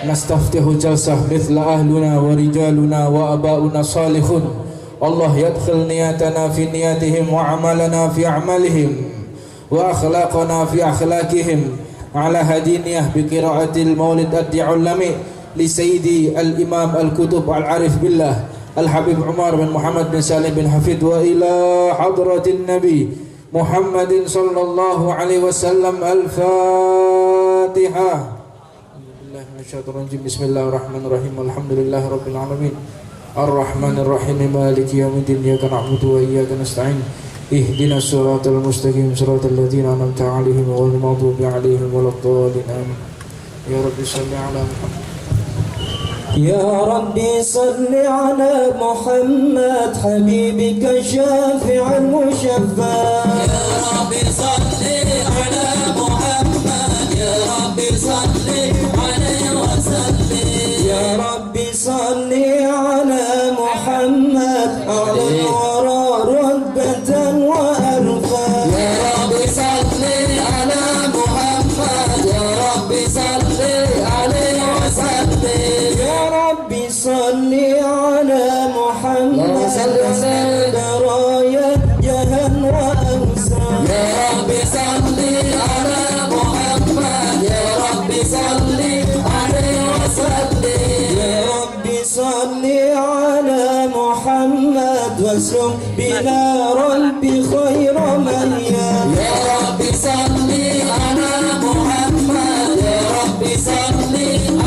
نستفتح جلسة مثل أهلنا ورجالنا وأباؤنا صالحون. الله يدخل نياتنا في نياتهم وعملنا في أعمالهم وأخلاقنا في أخلاقهم على هدينية بقراءة المولد الدعلمي لسيدي الإمام الكتب العارف بالله الحبيب عمر بن محمد بن سالم بن حفيد وإلى حضرة النبي محمد صلى الله عليه وسلم. الفاتحة. بسم الله الرحمن الرحيم. الحمد لله رب العالمين الرحمن الرحيم مالك يوم الدين إياك نعبد وإياك نستعين اهدنا الصراط المستقيم صراط الذين أنعمت عليهم غير المغضوب عليهم ولا الضالين آمين. يا رب صل على محمد. يا ربي صل على محمد حبيبك الشافع المشفع. يا ربي صل على محمد يا ربي صل عليه وسلم. يا ربي صل على محمد أعلى الورى رتبة وأرفع. يا ربي صل على محمد يا ربي صل عليه وسلم. يا ربي صل على محمد درايا جهل وأوسع. يا ربي صل على محمد يا ربي صل عليه وسلم. يا ربي صل على محمد واسلك بنا ربي خير من يا ربي صل على محمد يا ربي صل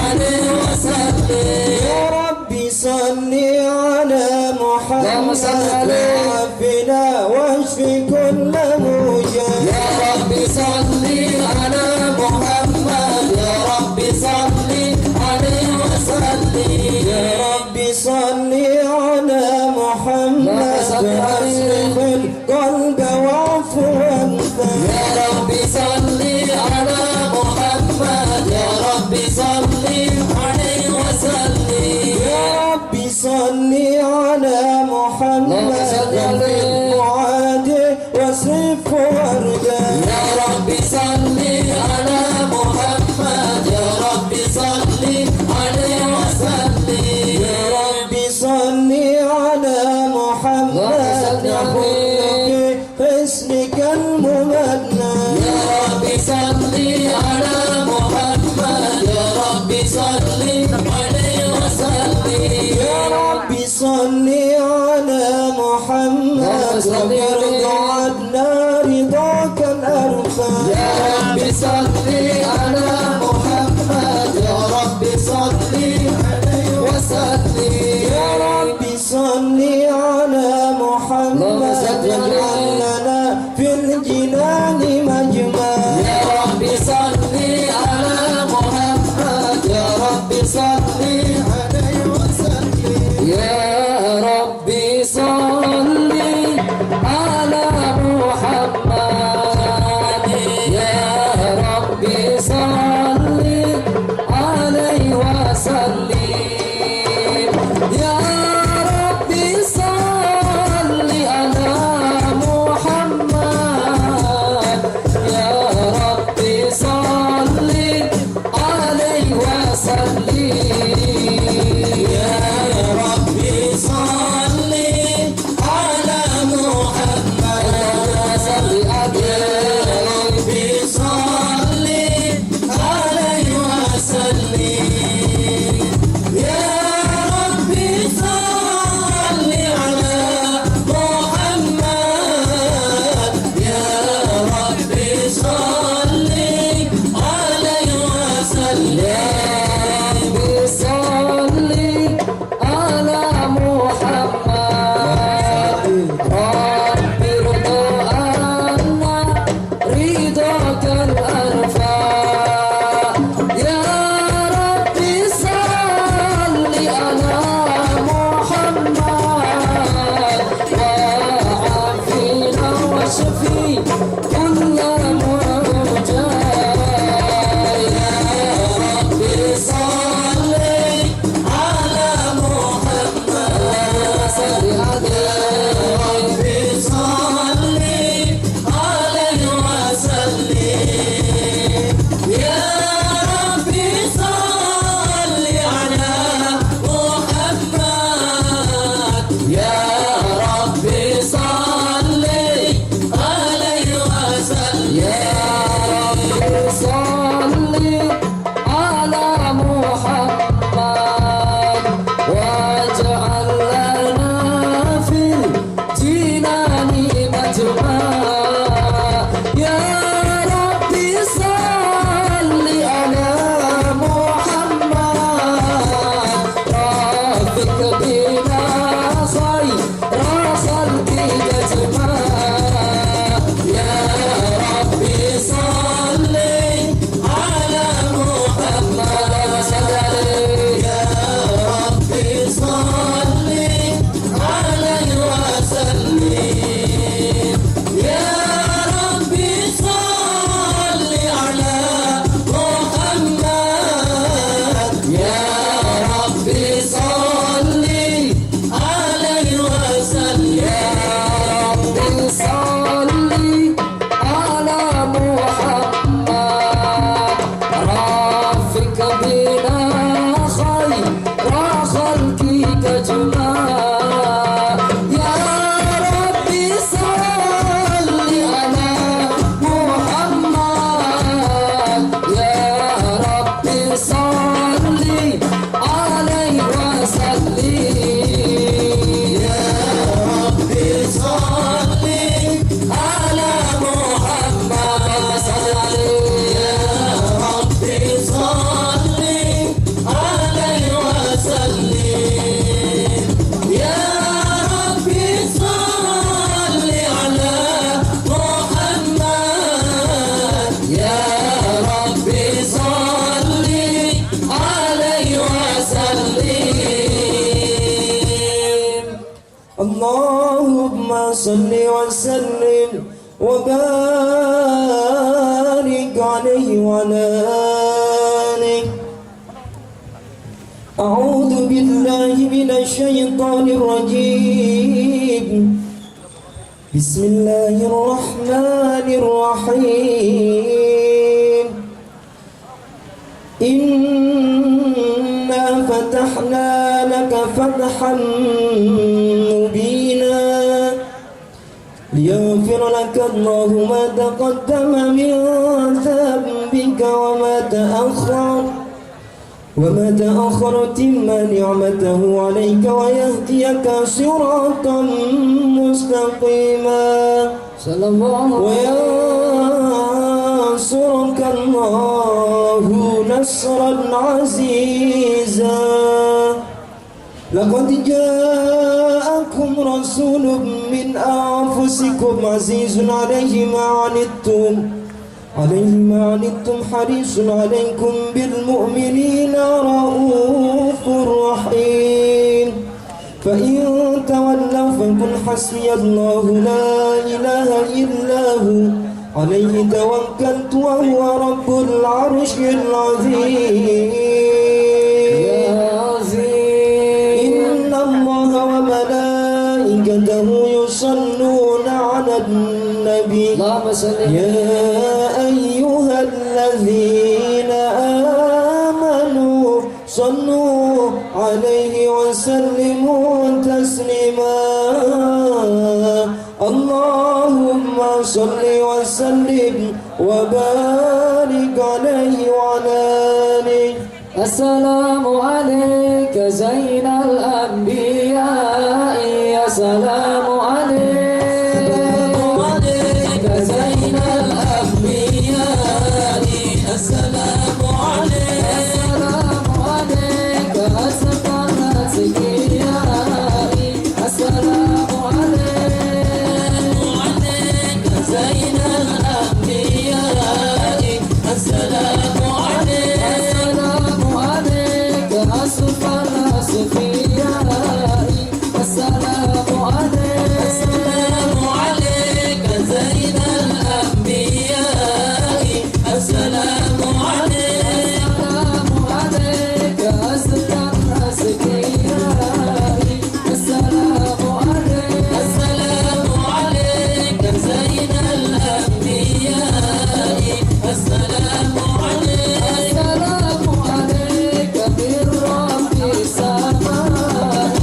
عليه وسلم. يا ربي صل على محمد وعافنا واشف كل موجع. يا ربي صل على محمد يا ربي صل عليه وسلم. يا ربي صل على محمد وأصلح القلب واعف وانفع. يا ربي صل على محمد يا ربي صل عليه وسلم. يا ربي صل على محمد وعاده واصرف ورده. يا ربي صل على محمد يا ربي صل عليه وسلم. يا ربي صل على محمد في حسنك الممنى. يا ربي صل على محمد يا ربي صل عليه وسلم. يا ربي صل على محمد وارض عنا رضاك الأرفع. يا ربي صل على محمد يا ربي صل عليه وسلم. يا ربي صل على محمد واجعل لنا في الجنان مجمع. يا ربي صل على محمد يا ربي صل عليه وسلم. يا ربي صل على محمد يا ربي صل عليه وسلم. يا ربي صل على محمد يا ربي صل عليه وسلم. يا ربي صل على محمد صل عليه. يا ربي صل عليه وسلم. يا ربي صل على محمد يا ربي صل عليه وسلم. يا ربي صل على محمد ربي ارضى عنا رضاك الأرفع. يا ربي صل على محمد وعافنا واشفي كل مرجع. يا ربي اللهم صل وسلم وبارك عليه وعلى آله. أعوذ بالله من الشيطان الرجيم. بسم الله الرحمن الرحيم. إنا فتحنا لك فتحا مبينا ليغفر لك الله ما تقدم من ذنبك وما تأخر وتم نعمته عليك ويهديك صراطا مستقيما وينصرك الله نصرا عزيزا. لقد جاءكم رسول من أنفسكم عزيز عليه ما عنتم حريص عليكم بالمؤمنين رؤوف رحيم. فإن تولوا فقل حسبي الله لا إله إلا هو عليه توكلت وهو رب العرش العظيم. إن الله وملائكته يصلون على النبي يا أيها الذين آمنوا صلوا عليه وسلموا تسليما. اللهم صل وسلم وبارك عليه وعلى آله. السلام عليك زين الأنبياء يا سلام عليك زين الأنبياء السلام عليك السلام عليك أسقى الأتقياء السلام عليك زين الأنبياء السلام عليك السلام عليك أسقى الأصفياء السلام عليك السلام عليك زين الأنبياء السلام عليك السلام عليك أزكى الأزكياء السلام عليك السلام عليك زين الأنبياء السلام عليك السلام عليك بالرب السماء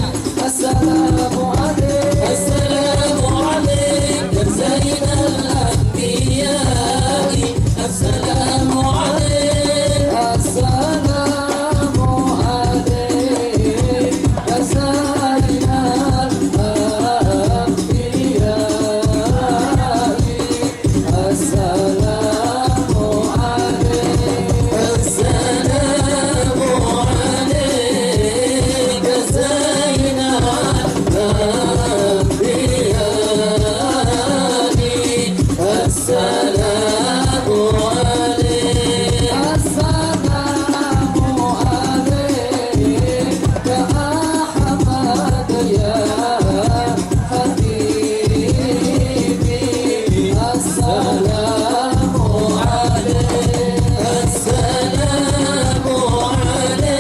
السلام عليك السلام عليك زين الأنبياء السلام عليك السلام عليك زين الأنبياء السلام عليك السلام عليك زين الأنبياء السلام عليك السلام عليك يا أحمد يا حبيبي السلام عليك السلام عليك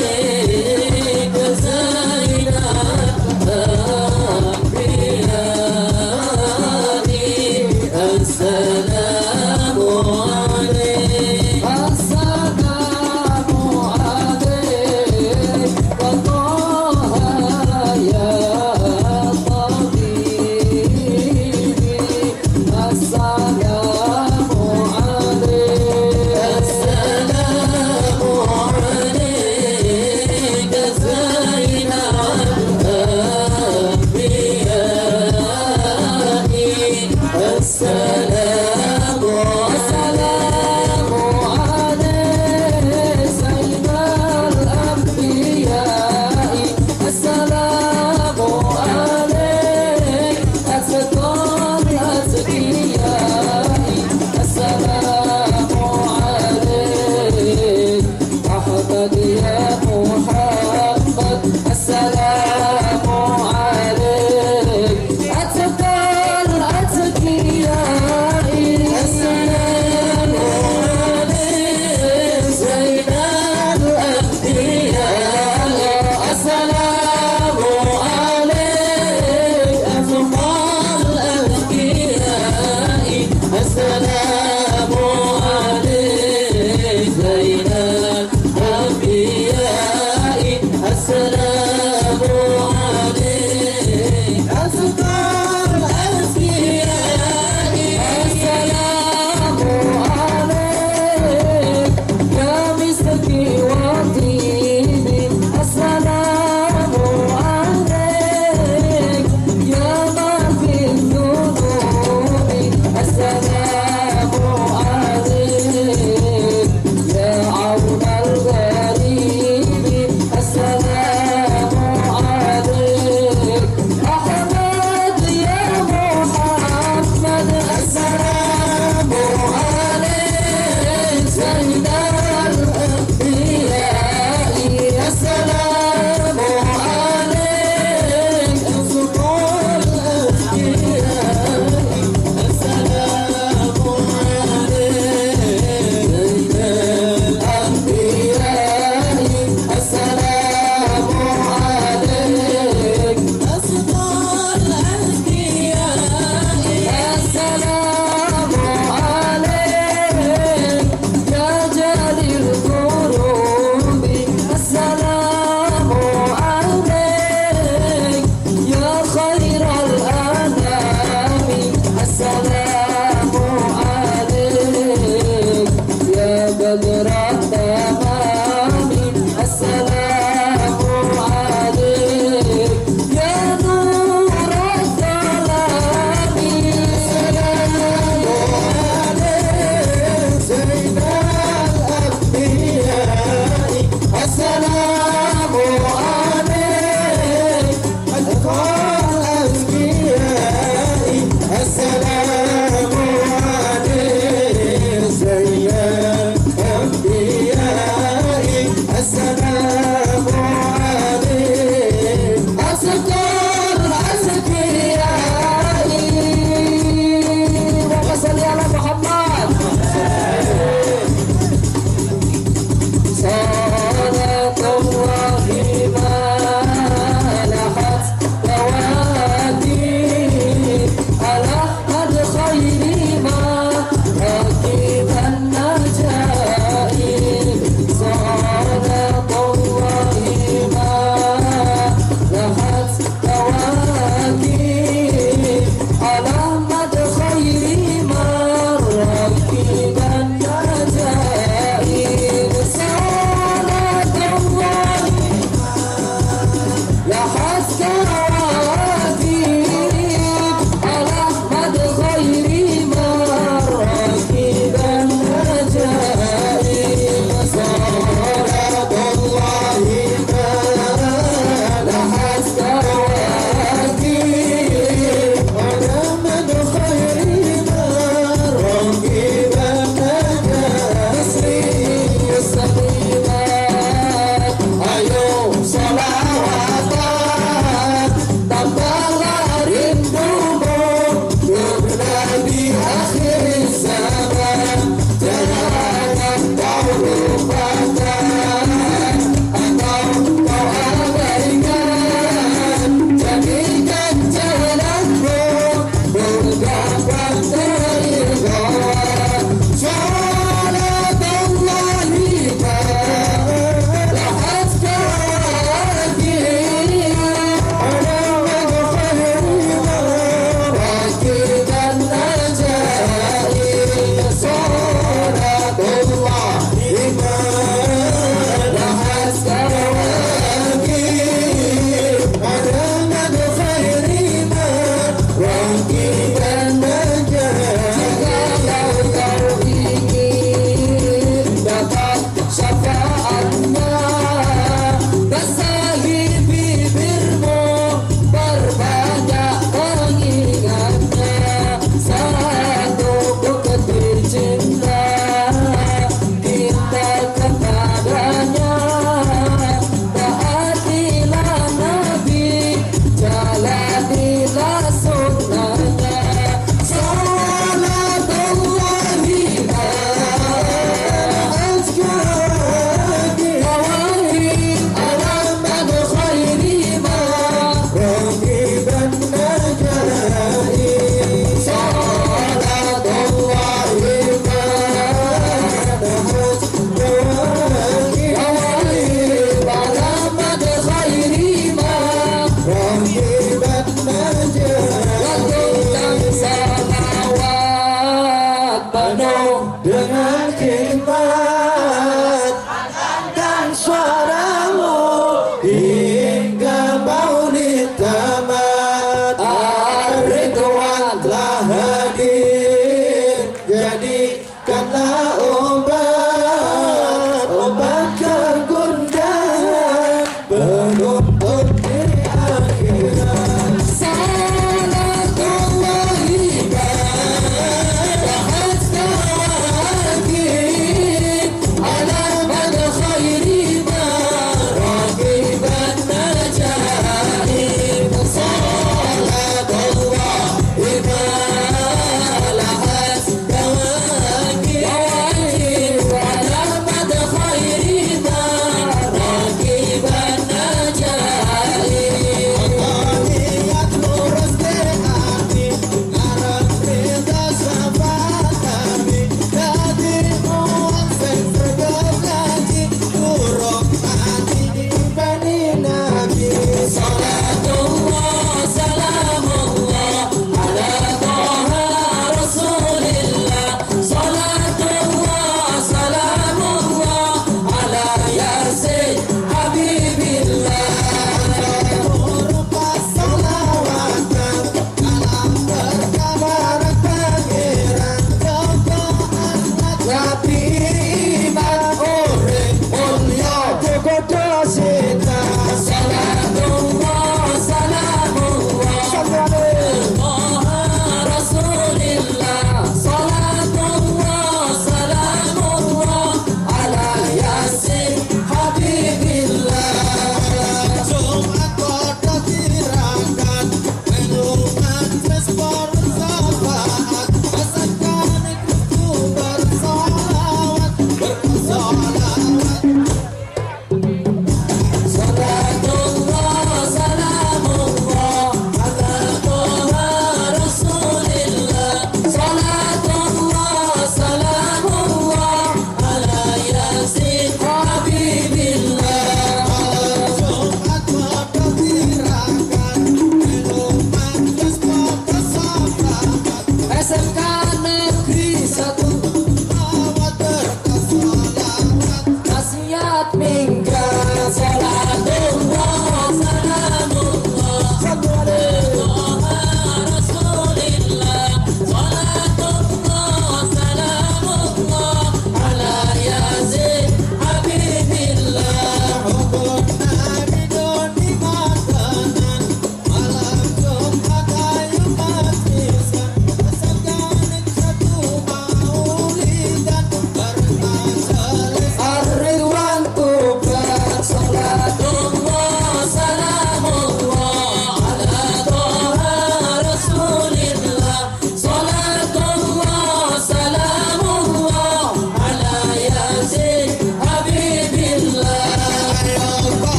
زين الأنبياء السلام عليك السلام عليك وطه يا طبيبي السلام عليك السلام عليك زين الأنبياء السلام السلام عليك زين الأنبياء السلام عليك أسقى الأتقياء السلام عليك أحمد يا محمد السلام عليك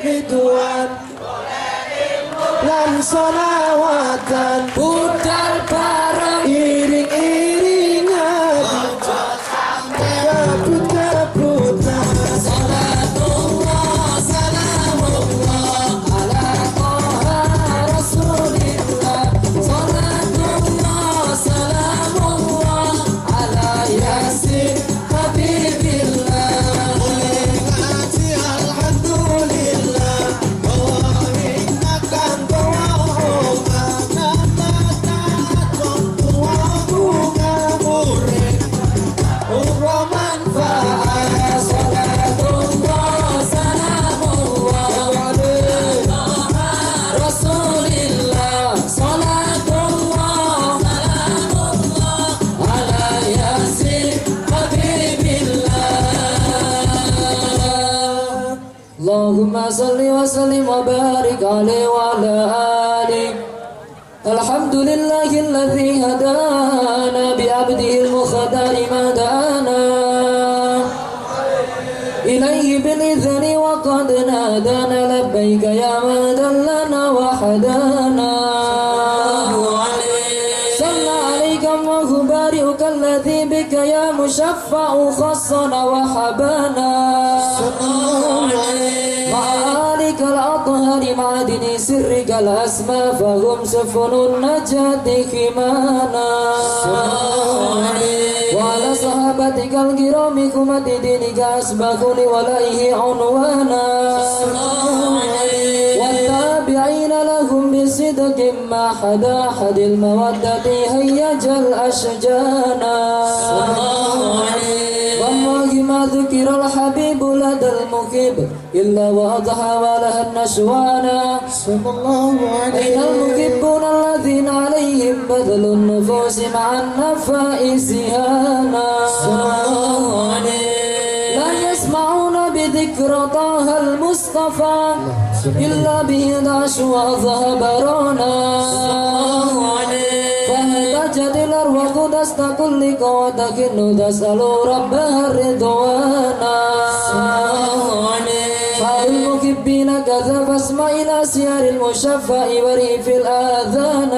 ridwan lan solawatan Putar bareng iring-iringan kebut-kebutan Salatullah salamullah ala Toha Rasulillah Salatullah salamullah ala Yasin Habibillah Ngaji alhamdulillah bahwa ingatkan bahwa nama taat tua bunga murid umroh manfaat Salatullah salamullah ala Toha Rasulillah Salatullah salamullah ala Yasin Habibillah Allahumma salli wa sallim wa barik alaihi wa ala alihi Alhamdulillahi alladhi hadana bi abdihi al-mukhtari ma dana إليه بالإذن وقد نادانا لبيك يا ما دلنا وحدانا صلى عليك الله بارئك الذي بك يا مشفع خصنا وحبانا مع آلك الأطهر معدن سرك الأسمى فهم سفن النجاة خمانا وعلى صحابتك الكرام كمة دينك أسبقوا لولئه عنوانا والتابعين لهم بصدق ما حدا حد المودة هيج الأشجانا والله ما ذكر الحبيب لدى المكب إلا وأضحى ولها النشوانا صلى الله أين المكبون الذين عليهم بذل النفوس مع النفائس هانا لا يسمعون بذكر طه المصطفى إلا به دعش وظهبرنا فاهتجت الأرواح دست كل قوتك تسأل ربها الرضوانا فالمكبين كذا فاسمع إلى سير المشفع وريف الآذان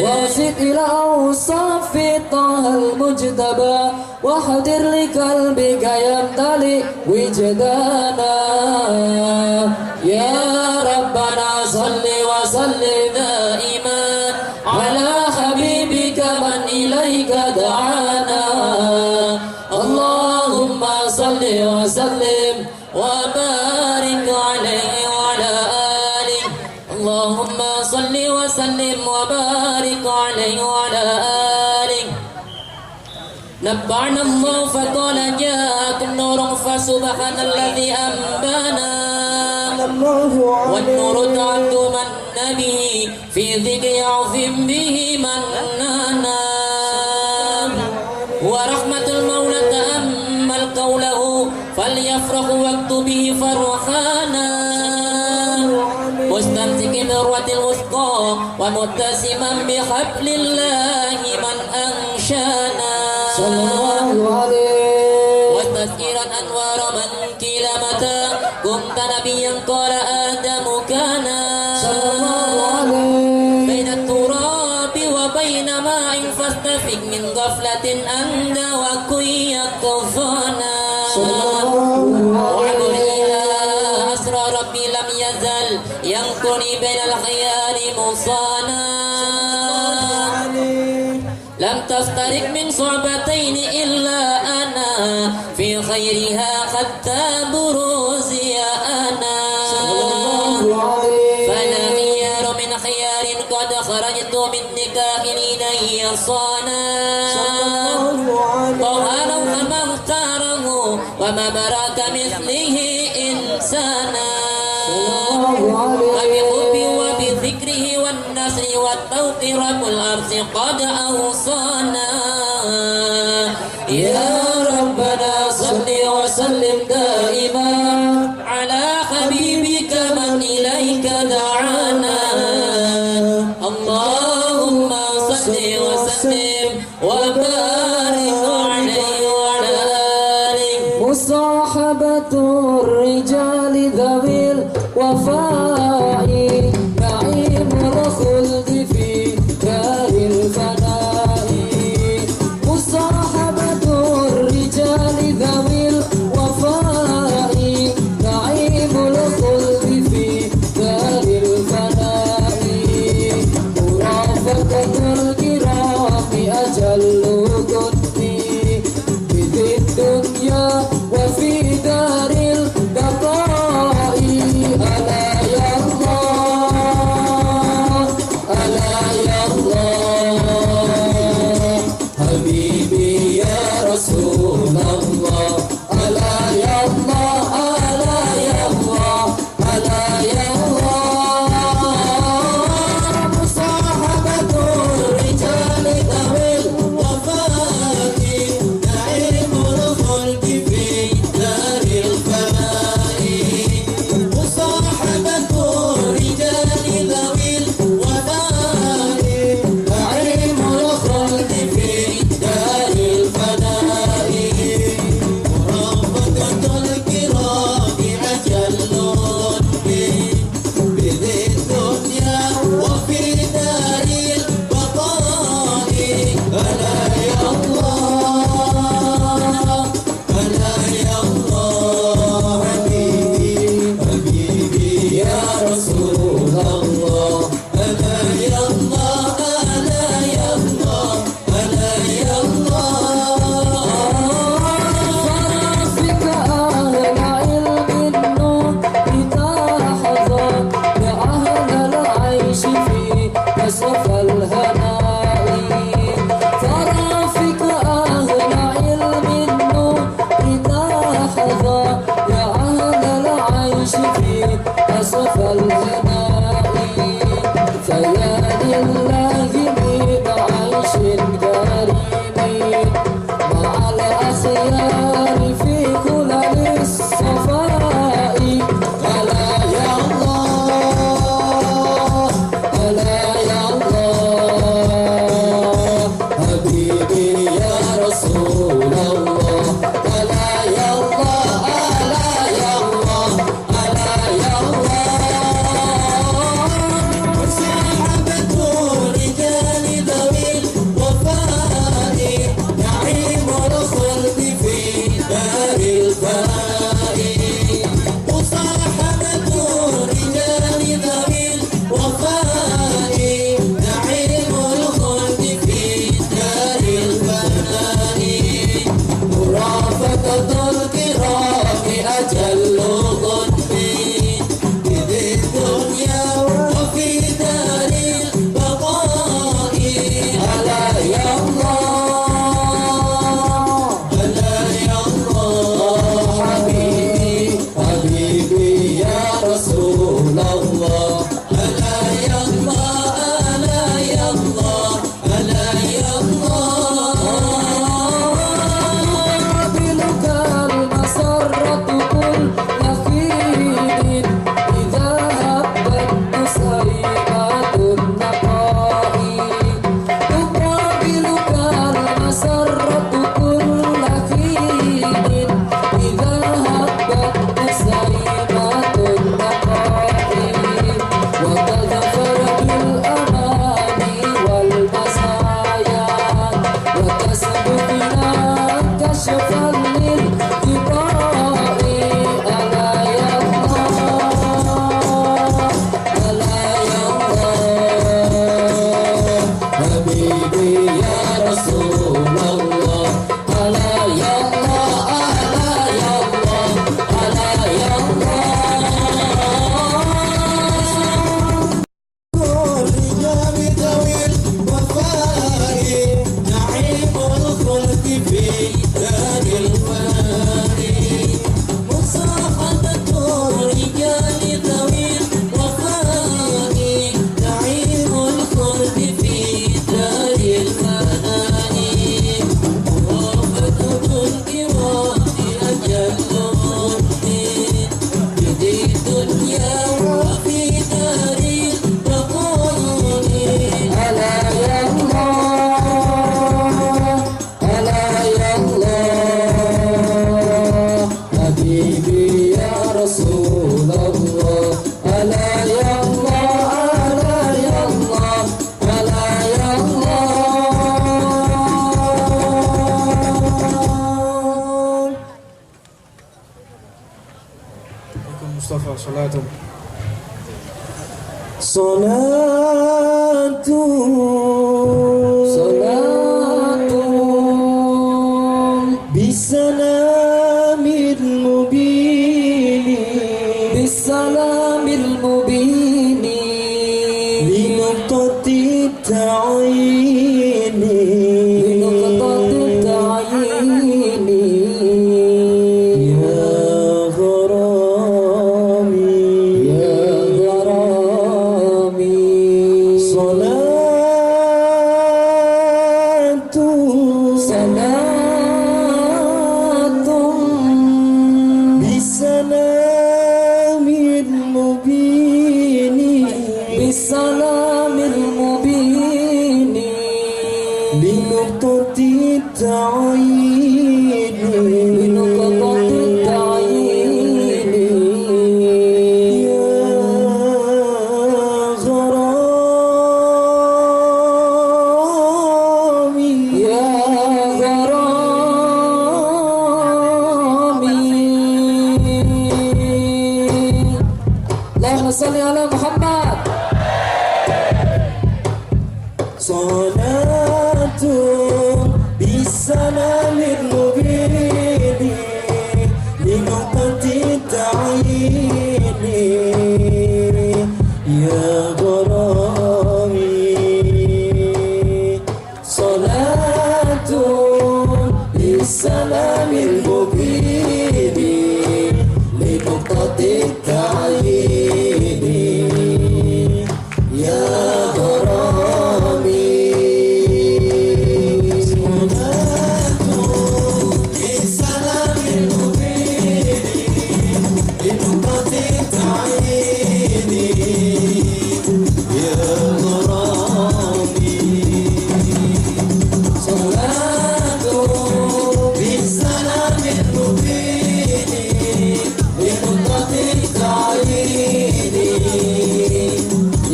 وأوصد إلى أوصاف طه المجتبى وحضر لقلبك يمتلئ وجدانا يا ربنا صل وسلم دائما على حبيبك من إليك دعانا اللهم صل وسلم وبارك عليه وعلى آله اللهم صل وسلم وبارك عليه وعلى آله نبعنا الله فقال جاءكم نور فسبحان الذي أنبانا والنور تعد من به في ذكر يعظم به منانا ورحمة المولى تأمل قوله فليفرح وقت به فرحانا مستمسك بالعروة الوثقى ومتسما بحبل الله من أنشانا وتذكيرا أنوار من قيل متى كنت نبيا قال آدم كان بين التراب وبين ماء فاستفق من غفلة أنت وكن يقظانا واعبد إله أسرى ربي لم يزل ينقني بين الخيال مصانا لم تفترق من صعبتين إلا أنا في خيرها حتى بروزي أنا فأنا خيار من خيار قد خرجت من نكاح إليه صانا طهرا كما اختاره وما براك مثله إنسانا وبحبه وبذكره والنصر والتوقير رب الأرض قد أوصانا يا ربنا صل وسلم دائما على حبيبك من إليك دعانا اللهم صل وسلم وبارك عليه وعلى آله مصاحب مصاحبة الرجال ذوي الوفاء نعيم الخلد في دار الفناء مصاحبة الرجال ذوي الوفاء نعيم الخلد في دار الفناء مرافقة الكرام أجل قدي في الدنيا وفي دار البقاء ألا يا الله ألا يا الله حبيبي يا رسول الله ألا يا الله ألا يا الله ألا يا الله مصاحبة الرجال ذوي الوفاء نعيم الخلد في دار الفناء مصاحبة الرجال ذوي الوفاء نعيم الخلد في دار الفناء مرافقة الكرام أجل بذي الدنيا وفي دار البقاء ألا يا الله ألا يا الله حبيبي يا رسول الله ألا يا الله ألا يا الله ألا يا الله فرافق أهل علم النور لتحظى بأهل العيش في نصف الهناء فرافق أهل علم النور لتحظى بأهل العيش في نصف الهناء فيا لله من عيش كريم مع الأخيار في خلل الصفاء ألا يا الله ألا يا الله حبيبي يا رسول الله ألا يا الله ألا يا الله ألا يا الله حبيبي يا رسول الله ألا يا الله ألا يا الله ألا يا الله Mustafa salatu Salatu bisalamil mubini bisalamil mubini linuqtati ta'ini linuqtati ta'ini ya gharami ya gharami salatu bisalamil mubini bisalamil mubini linuqtati ta'ini linuqtati ta'ini ya gharami ya gharami Allahumma salli ala Muhammad salatu bisalamil mubini linuqtati ta'ini ya gharami salatu bisalamil mubini linuqtati ta'ini ya gharami salatu bisalamil mubini linuqtati ta'ini ya gharami salatu bisalamil mubini linuqtati ta'ini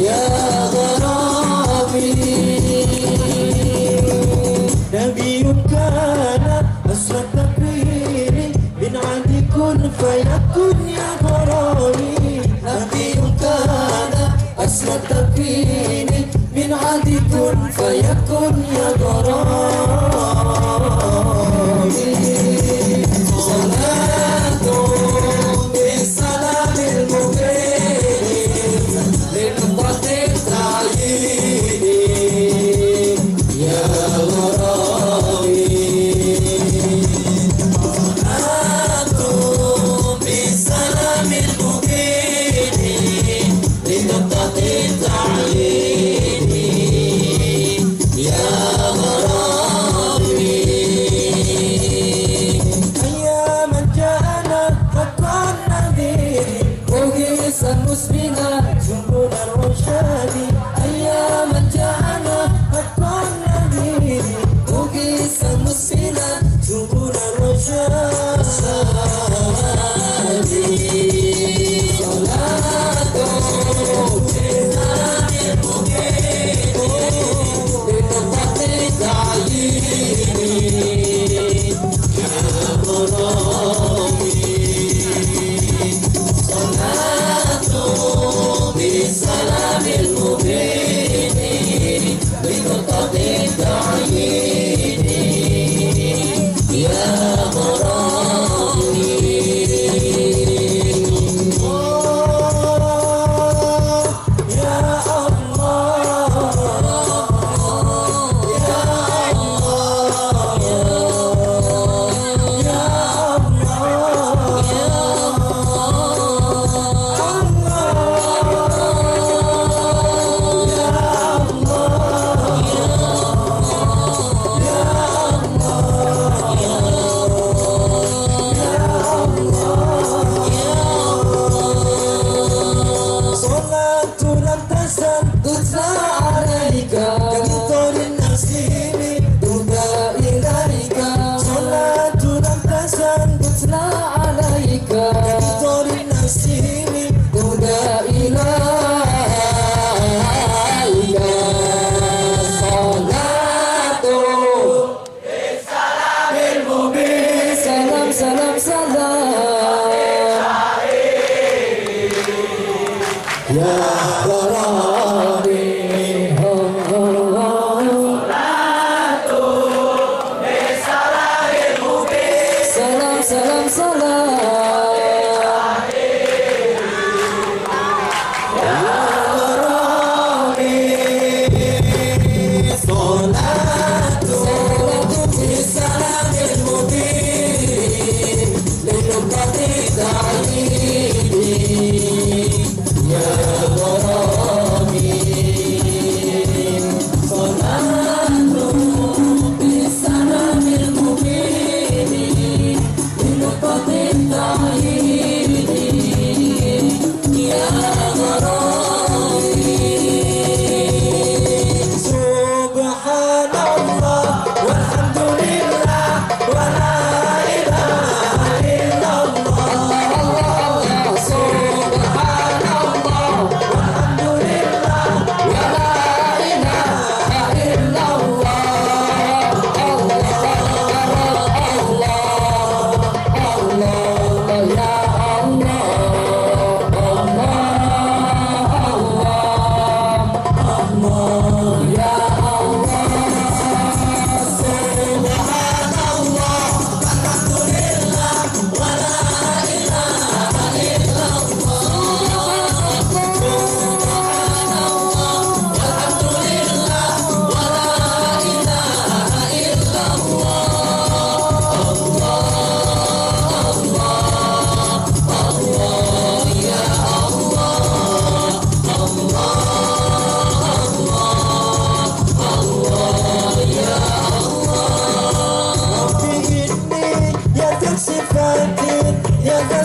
ya gharami نبي كان أصل التكوين من عند كن فيكن يا غرامي نبي كان أصل التكوين من عند كن فيكن يا غرامي صلاة بالسلام المبين لنقطة التعيين يا غرامي صلاة بالسلام المبين لنقطة التعيين يا غرامي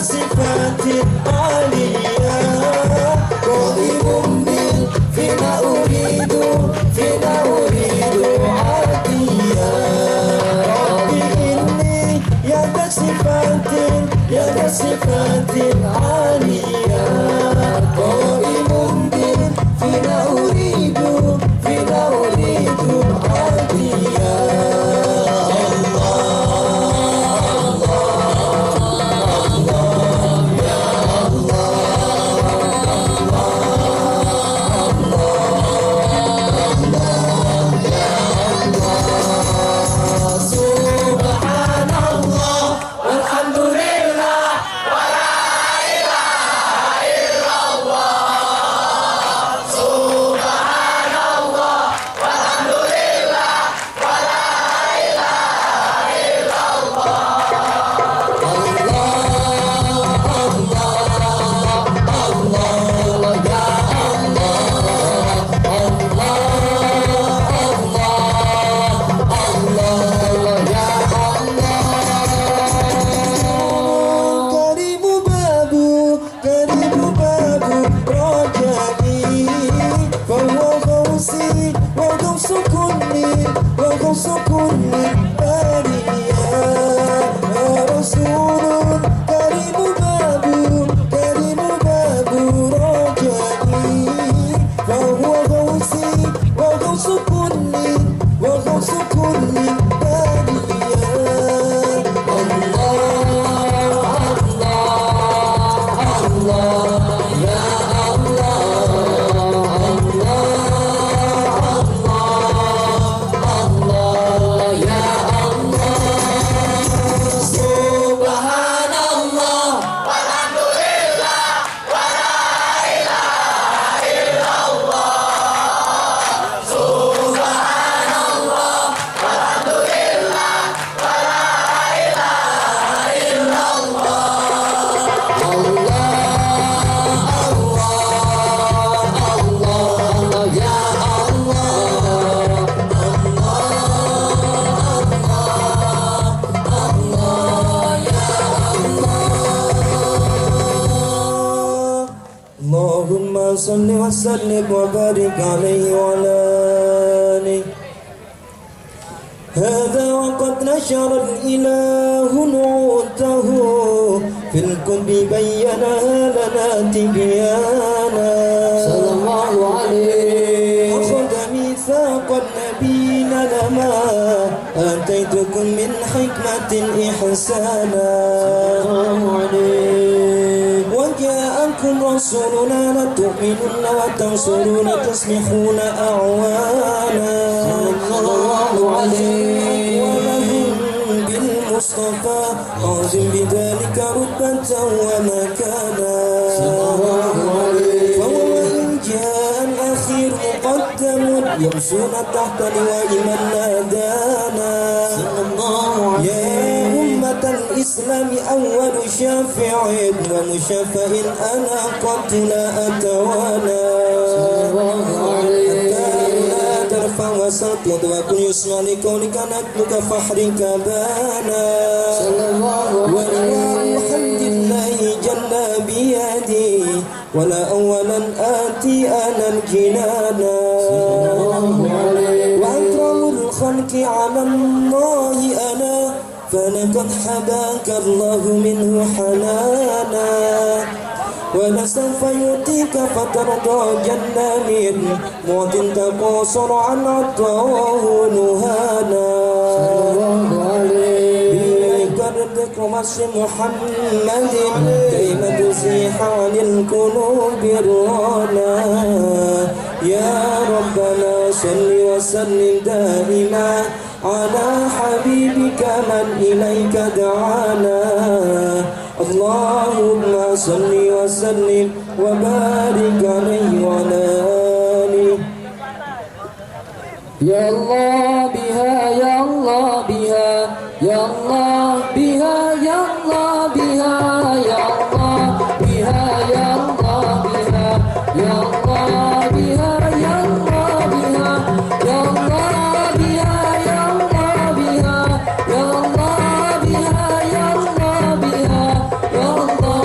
صفات عالية قائم فينا أريد عاديا ربي إني يا ذا صفات عالية قائم فينا أريد عاديا وغوص كل البرية رسول كريم باب رجائي فهو غوصي وغوص كل البرية اللهم صل وسلم وبارك عليه وعلى آله هذا وقد نشر الإله نعوته في الكتب بينها لنا تبيانا صلى الله عليه أخذ ميثاق النبيين لما آتيتكم من حكمة إحسانا وجاءكم رسولنا لتؤمنن وتنصرون تسمحون أعوانا صلى الله عليه ولهم بالمصطفى عظم بذلك رتبة ومكانا فهو إن جاء الأخير مقدم يمشون تحت لواء من نادانا يا أمة الإسلام أول شافع ومشفع أنا قد لا أتوانى ترفع وسطد وكن يسمع لقولك نتلك فحرك بانا ولواء الحمد لله جل بيدي ولا أولا آتي أنا الجنانا وأكرم الخلق على الله أنا فلقد حباك الله منه حنانا ولسوف يؤتيك فترضى جنة من موت تقاصر عن عطاه نهانا بقدرك ومسح محمد كيما تزيح عن القلوب الرانا يا ربنا صل وسلم دائما على حبيبك من إليك دعانا اللهم صل وسلم وبارك عليه وعلى آله يا الله بها يا الله بها يا الله بها يا الله بها يا الله بها يا الله بها يا الله بها يا الله بها يا الله بها يا الله بها يا الله بها يا الله بها يا الله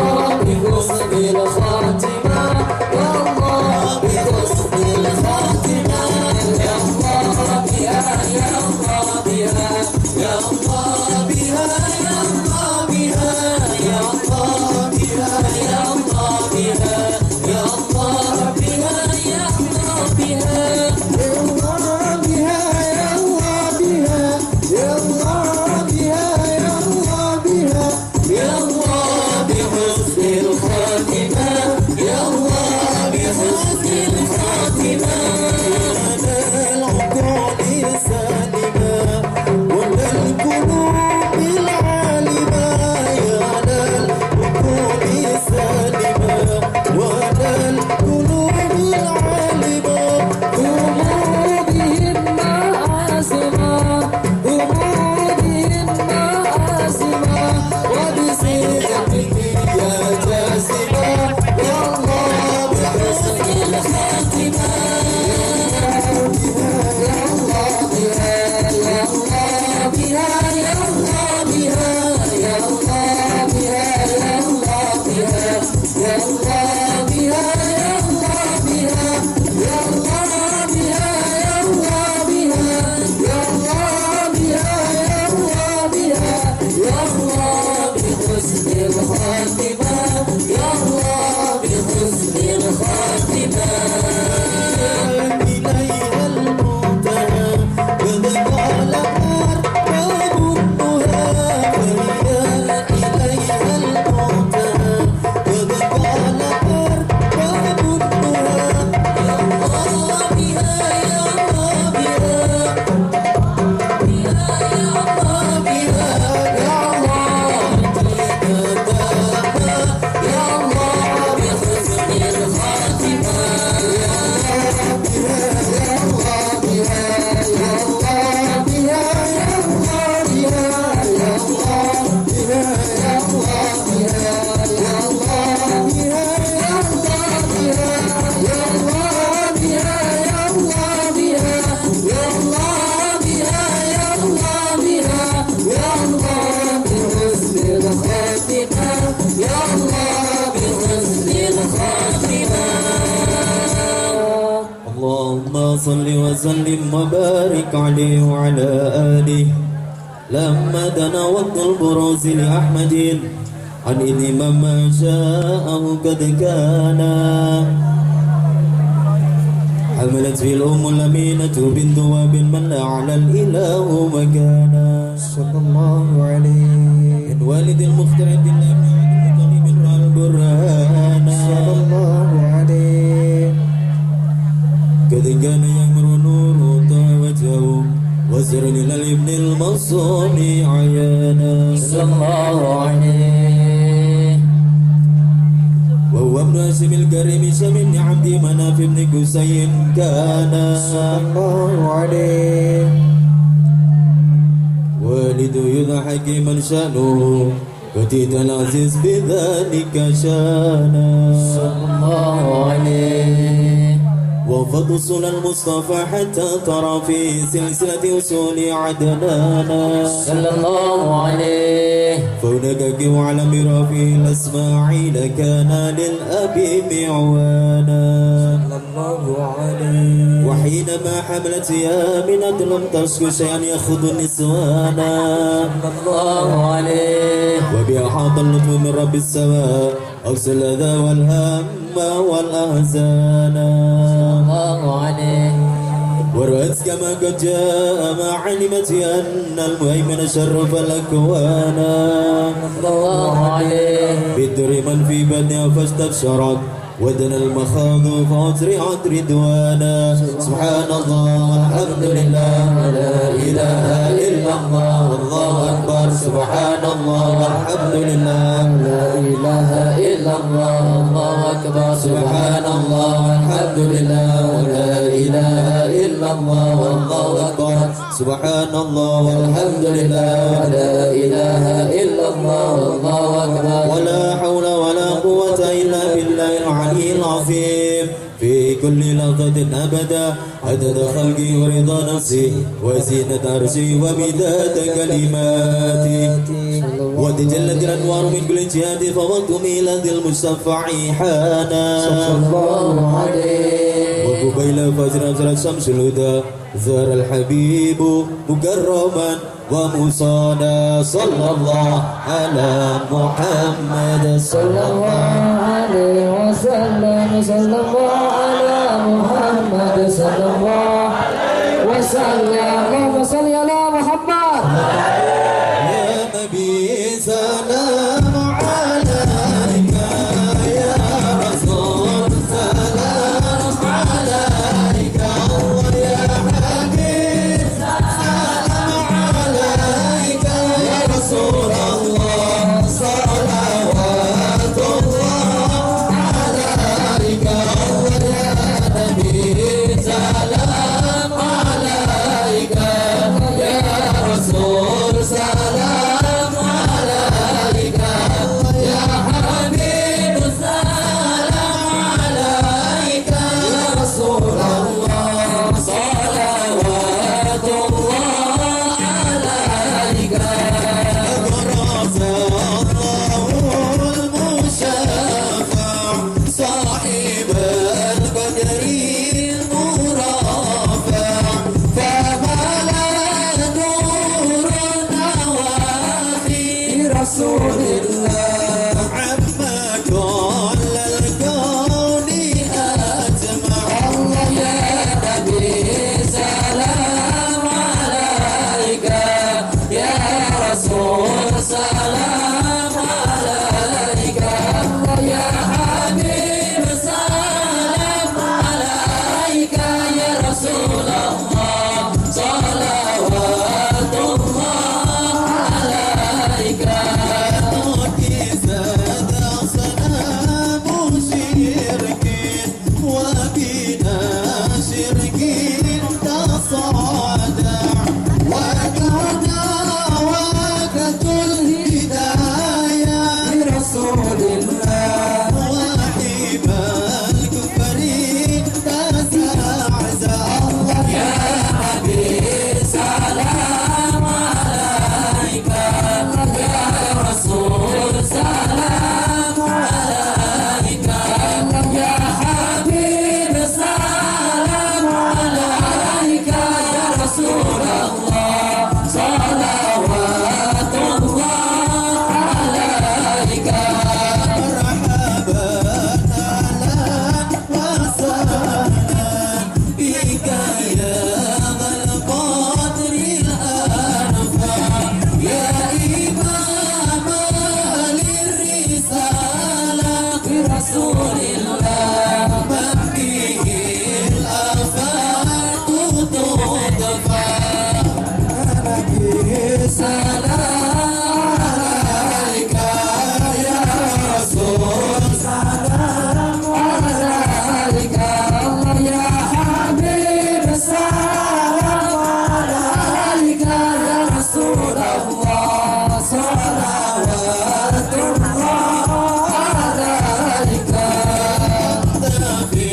صل وسلم وبارك عليه وعلى آله. لما دنا وقت البروز لأحمد عن الإمام ما شاءه قد كان، حملت في الأم الأمينة بنت واب من لا على الإله مكانا. صلى الله عليه من والد المختار عبد الله بن عبد المطلب رأى البرهان. صلى الله عليه قد كان يمر نور وجهه وزر إلى الابن المنصور عيانا. صلى الله عليه وهو ابن هاشم الكريم شم بن عبد مناف بن قسي كان. صلى الله عليه والد يذا حكيما شانه فتيت العزيز بذلك شانا. صلى الله عليه وفضل المصطفى حتى ترى في سلسلة أصول عدنانا. صلى الله عليه فهناك وعلى مرافي الأسماعيل كان للأب معوانا. صلى الله عليه وحينما حملت يامنة لم تشك شيئا يأخذ النسوانا. صلى الله عليه وبها حاط اللطف من رب السماء أغسل الأذى والهم والأحزان. الله عليه ورأت كما قد جاء ما علمت أن المهيمن شرف الأكوان. الله عليه بدر من في بدنها فاستبشرت ودنا المخاض فأسرعت رضوانا. سبحان الله والحمد لله ولا إله إلا الله والله أكبر. سبحان الله والحمد لله لا إله إلا الله والله أكبر. سبحان الله والحمد لله ولا إله إلا الله والله أكبر. سبحان الله والحمد لله ولا إله إلا الله والله أكبر. ولا حول ولا قوة إلا بالله العلي العظيم في كل لحظة أبدا عدد خلقي ورضا نفسي وزينة عرشي ومداد كلماتي. وتجلت الأنوار من كل جهة فوقت ميلاد المشفع حانا. صلى الله عليه وقبيل فجر أجرى الشمس الهدى زار الحبيب مكرما ومصانا. صلى الله على محمد صلى الله عليه وسلم. صلى الله على محمد صلى الله عليه وسلم. اللهم صل على محمد يا نبي سلام عليك يا رسول سلام عليك يا حبيب سلام عليك يا رسول الله صلوات الله عليك يا نبي سلام عليك رسول الله من به الآفات تدفع سلام عليك يا رسول سلام عليك الله يا حبيب سلام عليك يا رسول الله صلوات الله عليك في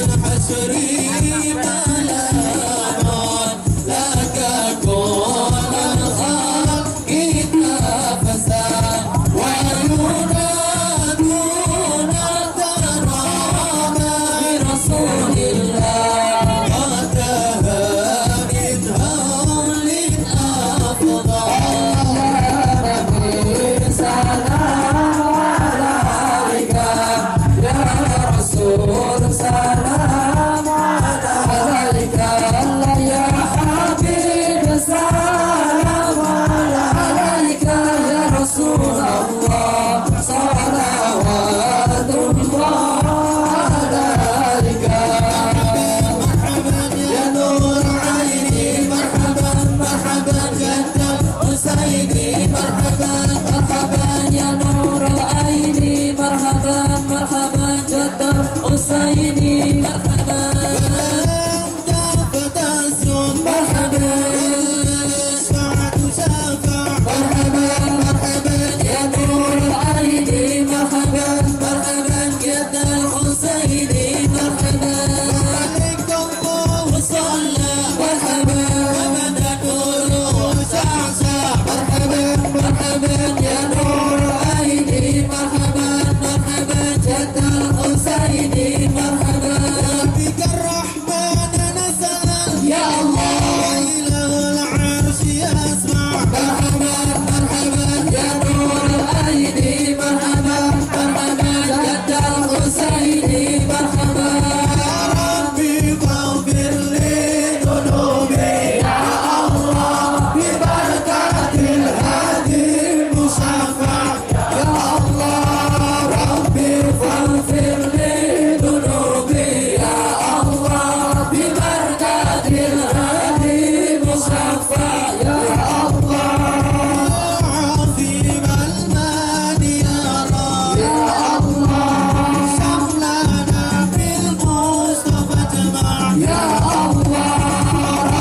الحشر ملامون لك كل الخلق نفسا وينادون ترامى برسول الله وتهاني هول أفضل سلام عليك يا رسول سلام عليك الله يا حبيب سلام عليك يا رسول الله صلوات الله عليك مرحبا يا نور عيني مرحبا مرحبا جد حسيني مرحبا مرحبا يا نور العين مرحبا مرحبا جد حسيني مرحبا أنت فتاسون مرحبا شفعت شفع مرحبا مرحبا يا نور العين مرحبا مرحبا جد الحسيني مرحبا عليك الله صلى مرحبا ومدى نور شعشع مرحبا مرحبا يا نور العين مرحبا مرحبا جد الحسيني مرحبا بك الرحمن نزل يا الله إله العرش يسمع مرحبا مرحبا يا نور العين مرحبا مرحبا جد الحسيني مرحبا يا ربي فاغفر لي ذنوبي يا الله ببركة الهادي المشفع يا الله ربي فاغفر لي ذنوبي يا الله ببركة الهادي المشفع يا الله عظيم المال يا رب يا الله شملنا بالمصطفى جمع يا الله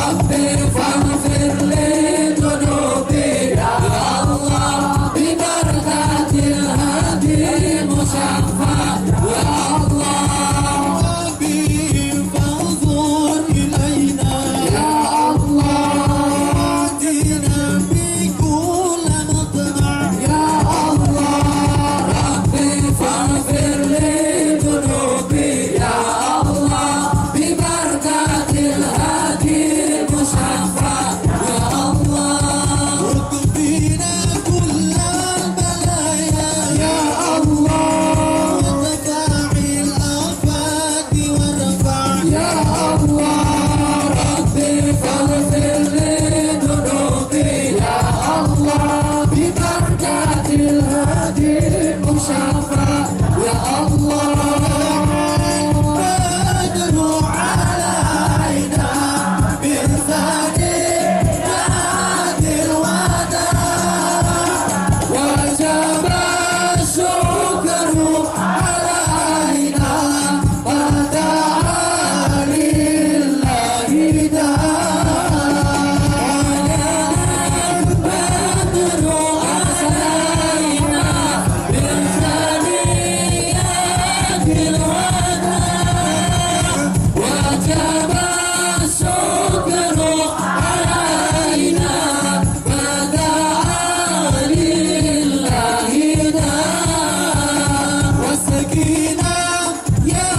ربي فاغفر لي ذنوبي يا الله ببركة الهادي المشفع يا الله ربي فانظر إلينا يا الله آتنا بكل مطمع يا الله ربي فاغفر لي ذنوبي يا الله ببركة الهادي المشفع يا الله وكفينا كل البلايا يا الله وتفاعل الآفات وارفع يا الله ربي فاغفر لي ذنوبي يا الله ببركة الهادي المشفع يا الله بدر علينا بإحسانه نادي الوداع وجب الشكر علينا ما دعا لله داع بدر علينا بإحسانه الوداع وجب الشكر علينا ما دعا لله داع والسكينة يا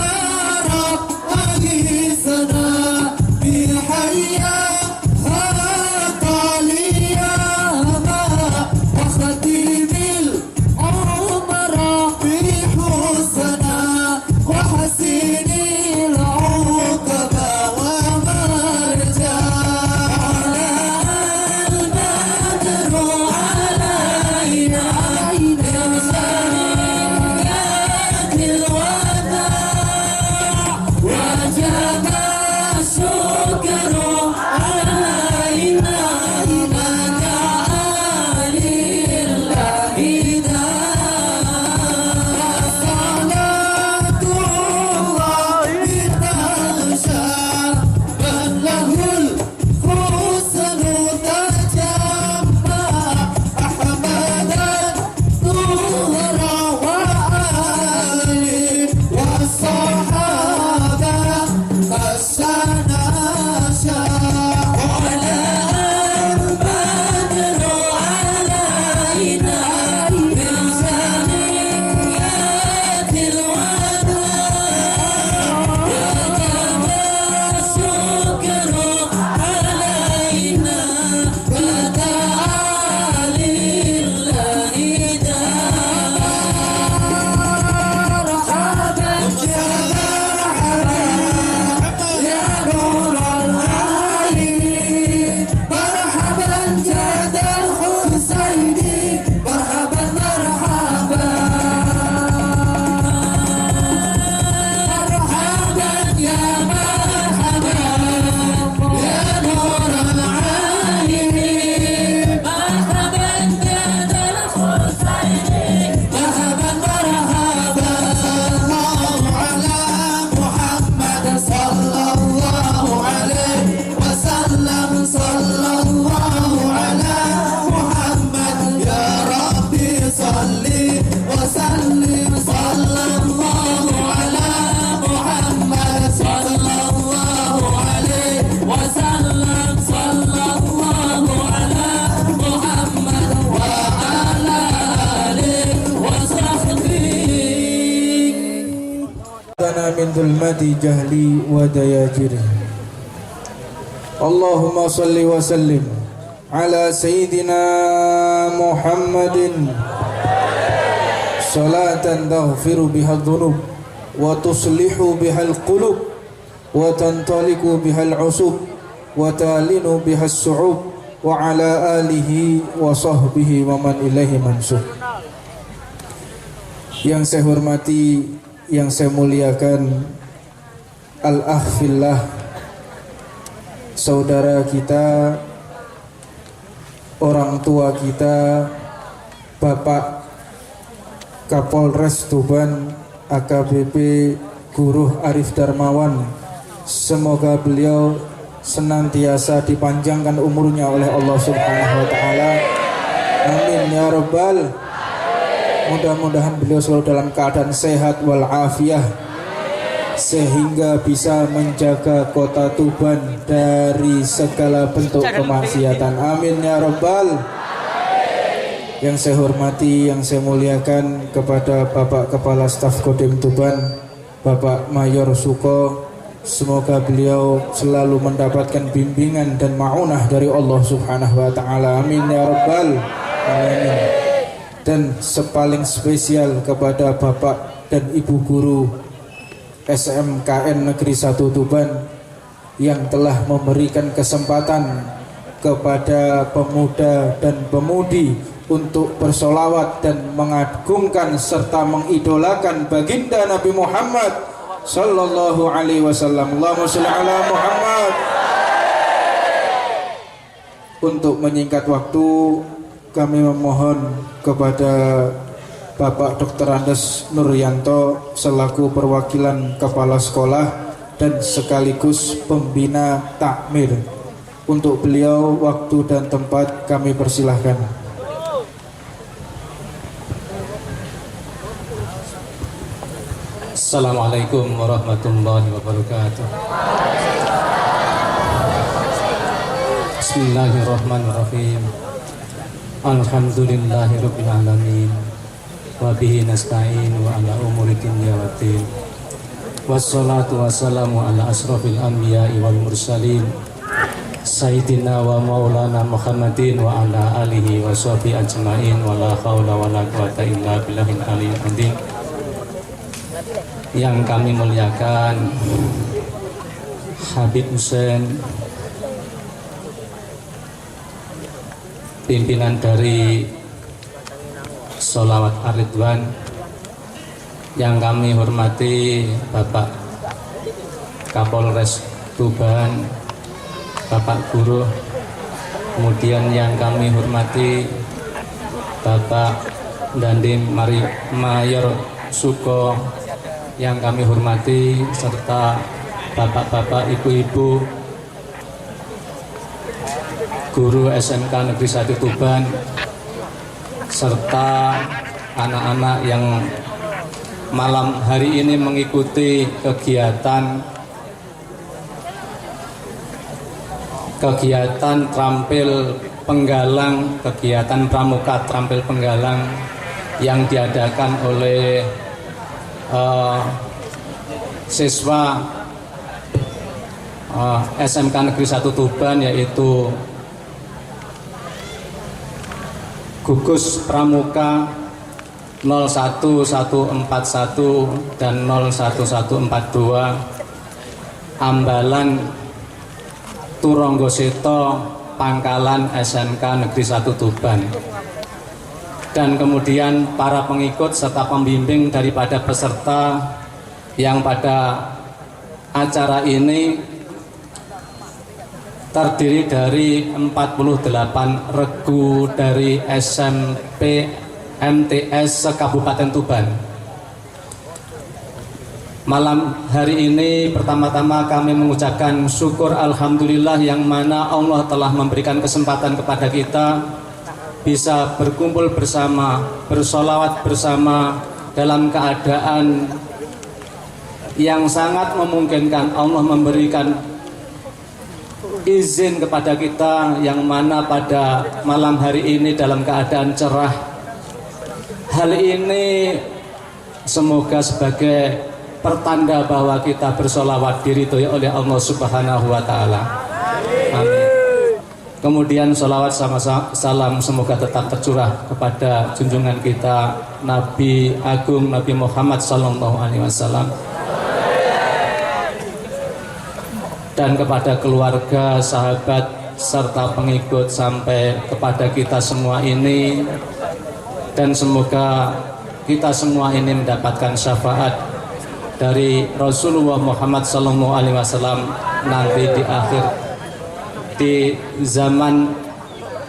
رب أغيثنا بحياة خطاليا وختيم العمر بحسنا وحسين العقبى ومرجع البدر علينا بمسانيات ربنا من ظلمات جهلي ودياجره اللهم صل وسلم على سيدنا محمد صلاة تغفر بها الذنوب وتصلح بها القلوب وتنطلق بها العصوب وتلين بها الصعوب وعلى آله وصحبه ومن إليه منسوب. Yang saya hormati, yang saya muliakan, al-akh fillah, saudara kita, orang tua kita, Bapak Kapolres Tuban AKBP Guruh Arif Darmawan, semoga beliau senantiasa dipanjangkan umurnya oleh Allah Subhanahu wa taala. Amin ya rabbal. Mudah-mudahan beliau selalu dalam keadaan sehat walafiat sehingga bisa menjaga kota Tuban dari segala bentuk kemaksiatan. Amin ya rabbal. Yang saya hormati, yang saya muliakan kepada Bapak Kepala Staf Kodim Tuban, Bapak Mayor Suko, semoga beliau selalu mendapatkan bimbingan dan ma'unah dari Allah Subhanahu wa taala. Amin ya rabbal alamin. Dan sepaling spesial kepada Bapak dan Ibu Guru SMKN Negeri 1 Tuban yang telah memberikan kesempatan kepada pemuda dan pemudi untuk bersolawat dan mengagungkan serta mengidolakan baginda Nabi Muhammad sallallahu alaihi wasallam. Allahumma shalli ala Muhammad. Untuk menyingkat waktu, kami memohon kepada Bapak Dr. Andes Nuryanto selaku perwakilan kepala sekolah dan sekaligus pembina takmir. Untuk beliau waktu dan tempat kami persilahkan. Assalamualaikum warahmatullahi wabarakatuh. Bismillahirrahmanirrahim. Alhamdulillahirabbil alamin. Wa bihi nasta'in wa ala umuri dunya waddin. Wassalatu wassalamu ala asrofil anbiya'i wal mursalin Sayyidina wa maulana Muhammadin wa ala alihi wa sahbihi ajma'in wa la hawla wa la quwata illa billahil aliyyil azim. Yang kami muliakan Habib Hussein, pimpinan dari Sholawat Ar-Ridwan. Yang kami hormati Bapak Kapolres Tuban, Bapak Guru. Kemudian yang kami hormati Bapak Dandim Mayor Suko, yang kami hormati, serta bapak-bapak, ibu-ibu guru SMK Negeri 1 Tuban, serta anak-anak yang malam hari ini mengikuti kegiatan terampil penggalang, kegiatan pramuka terampil penggalang yang diadakan oleh siswa SMK Negeri 1 Tuban, yaitu gugus pramuka 01141 dan 01142 Ambalan Turonggoseto Pangkalan SMK Negeri 1 Tuban. Dan kemudian para pengikut serta pembimbing daripada peserta yang pada acara ini terdiri dari 48 regu dari SMP MTS se-Kabupaten Tuban. Malam hari ini pertama-tama kami mengucapkan syukur alhamdulillah yang mana Allah telah memberikan kesempatan kepada kita bisa berkumpul bersama, bersolawat bersama dalam keadaan yang sangat memungkinkan. Allah memberikan izin kepada kita yang mana pada malam hari ini dalam keadaan cerah. Hal ini semoga sebagai pertanda bahwa kita bersolawat diridhoi oleh Allah Subhanahu wa Ta'ala. Amin. Kemudian sholawat sama salam semoga tetap tercurah kepada junjungan kita Nabi Agung Nabi Muhammad Sallallahu Alaihi Wasallam dan kepada keluarga, sahabat serta pengikut sampai kepada kita semua ini, dan semoga kita semua ini mendapatkan syafaat dari Rasulullah Muhammad Sallallahu Alaihi Wasallam nanti di akhir, di zaman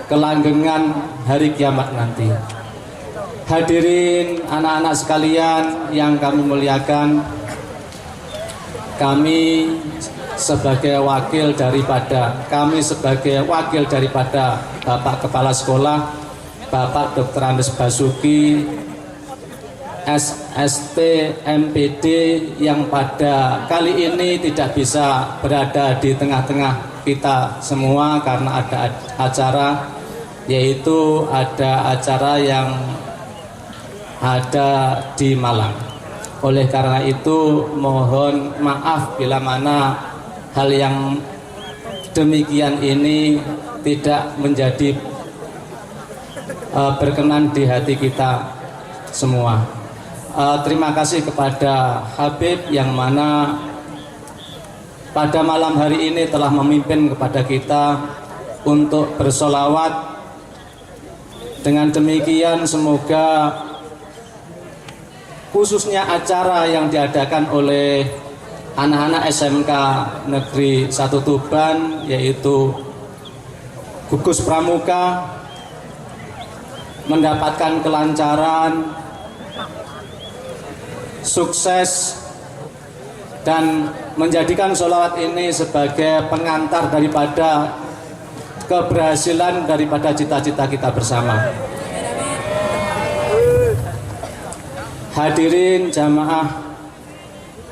kelanggengan hari kiamat nanti. Hadirin anak-anak sekalian yang kami muliakan, kami sebagai wakil daripada Bapak Kepala Sekolah Bapak Dr. Andes Basuki SST MPD yang pada kali ini tidak bisa berada di tengah-tengah kita semua karena ada acara, yaitu ada acara yang ada di Malang. Oleh karena itu mohon maaf bila mana hal yang demikian ini tidak menjadi berkenan di hati kita semua. Terima kasih kepada Habib yang mana pada malam hari ini telah memimpin kepada kita untuk bersolawat. Dengan demikian semoga khususnya acara yang diadakan oleh anak-anak SMK Negeri 1 Tuban, yaitu Gugus Pramuka, mendapatkan kelancaran, sukses, dan menjadikan sholawat ini sebagai pengantar daripada keberhasilan daripada cita-cita kita bersama. Hadirin jamaah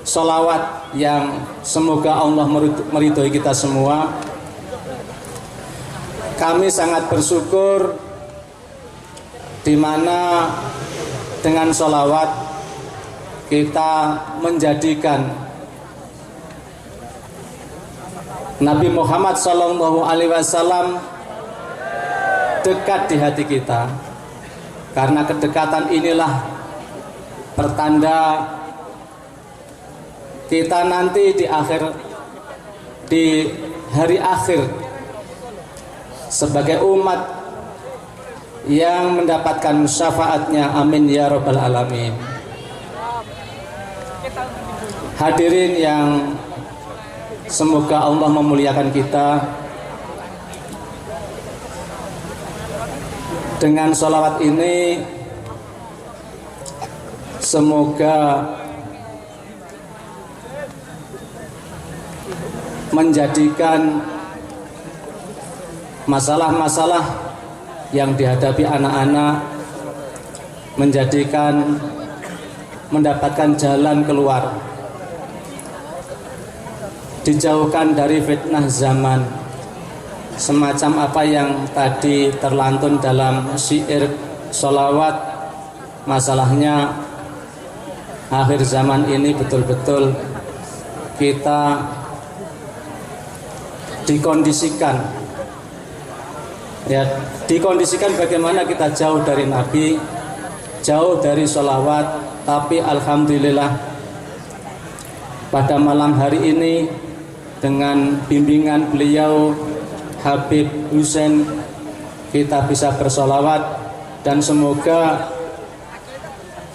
sholawat yang semoga Allah meridhoi kita semua, kami sangat bersyukur di mana dengan sholawat kita menjadikan Nabi Muhammad Sallallahu Alaihi Wasallam dekat di hati kita. Karena kedekatan inilah pertanda kita nanti di hari akhir sebagai umat yang mendapatkan syafaatnya. Amin ya rabbal alamin. Hadirin yang semoga Allah memuliakan kita, dengan sholawat ini semoga menjadikan masalah-masalah yang dihadapi anak-anak mendapatkan jalan keluar, dijauhkan dari fitnah zaman, semacam apa yang tadi terlantun dalam syair sholawat. Masalahnya akhir zaman ini betul-betul kita dikondisikan, ya, dikondisikan bagaimana kita jauh dari Nabi, jauh dari sholawat. Tapi alhamdulillah pada malam hari ini dengan bimbingan beliau Habib Husain kita bisa bersolawat, dan semoga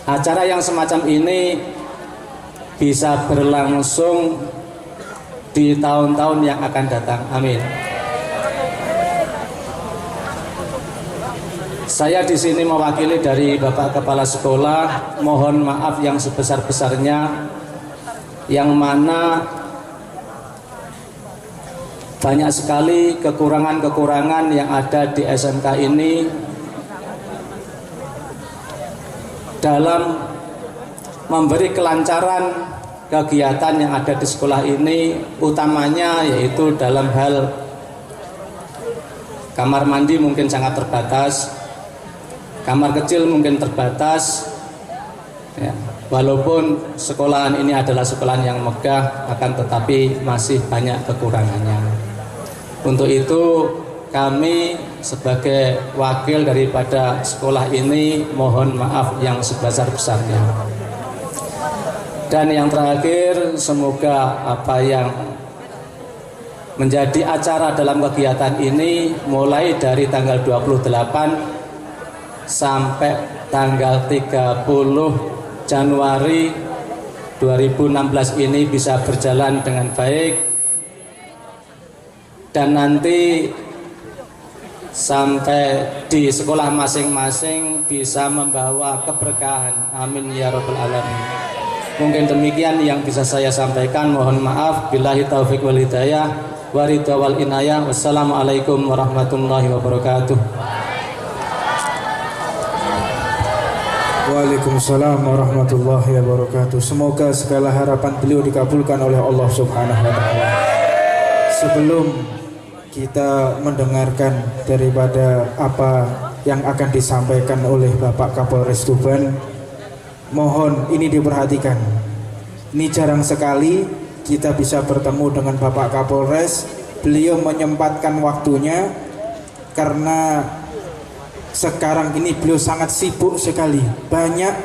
acara yang semacam ini bisa berlangsung di tahun-tahun yang akan datang. Amin. Saya di sini mewakili dari Bapak Kepala Sekolah, mohon maaf yang sebesar-besarnya, yang mana banyak sekali kekurangan-kekurangan yang ada di SMK ini dalam memberi kelancaran kegiatan yang ada di sekolah ini, utamanya yaitu dalam hal kamar mandi mungkin sangat terbatas, kamar kecil mungkin terbatas, ya. Walaupun sekolahan ini adalah sekolahan yang megah, akan tetapi masih banyak kekurangannya. Untuk itu kami sebagai wakil daripada sekolah ini mohon maaf yang sebesar-besarnya. Dan yang terakhir, semoga apa yang menjadi acara dalam kegiatan ini mulai dari tanggal 28 sampai tanggal 30 Januari 2016 ini bisa berjalan dengan baik, dan nanti sampai di sekolah masing-masing bisa membawa keberkahan. Amin ya rabbal alamin. Mungkin demikian yang bisa saya sampaikan. Mohon maaf. Billahi taufiq wal hidayah wa ridha wal inayah. Wassalamualaikum warahmatullahi wabarakatuh. Waalaikumsalam warahmatullahi wabarakatuh. Semoga segala harapan beliau dikabulkan oleh Allah Subhanahu wa taala. Sebelum kita mendengarkan daripada apa yang akan disampaikan oleh Bapak Kapolres Tuban, mohon ini diperhatikan. Ini jarang sekali kita bisa bertemu dengan Bapak Kapolres. Beliau menyempatkan waktunya karena sekarang ini beliau sangat sibuk sekali, banyak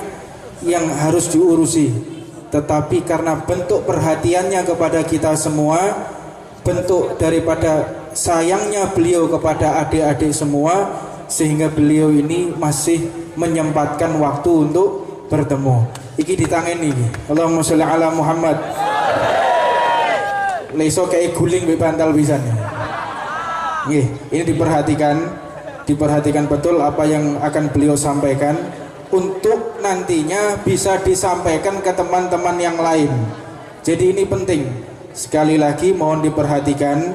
yang harus diurusi. Tetapi karena bentuk perhatiannya kepada kita semua, bentuk daripada sayangnya beliau kepada adik-adik semua, sehingga beliau ini masih menyempatkan waktu untuk bertemu. Iki ditangani iki. Allahumma sholli ala Muhammad. Leso kayak guling be bantal pisan. Nggih, ini diperhatikan betul apa yang akan beliau sampaikan untuk nantinya bisa disampaikan ke teman-teman yang lain. Jadi ini penting. Sekali lagi mohon diperhatikan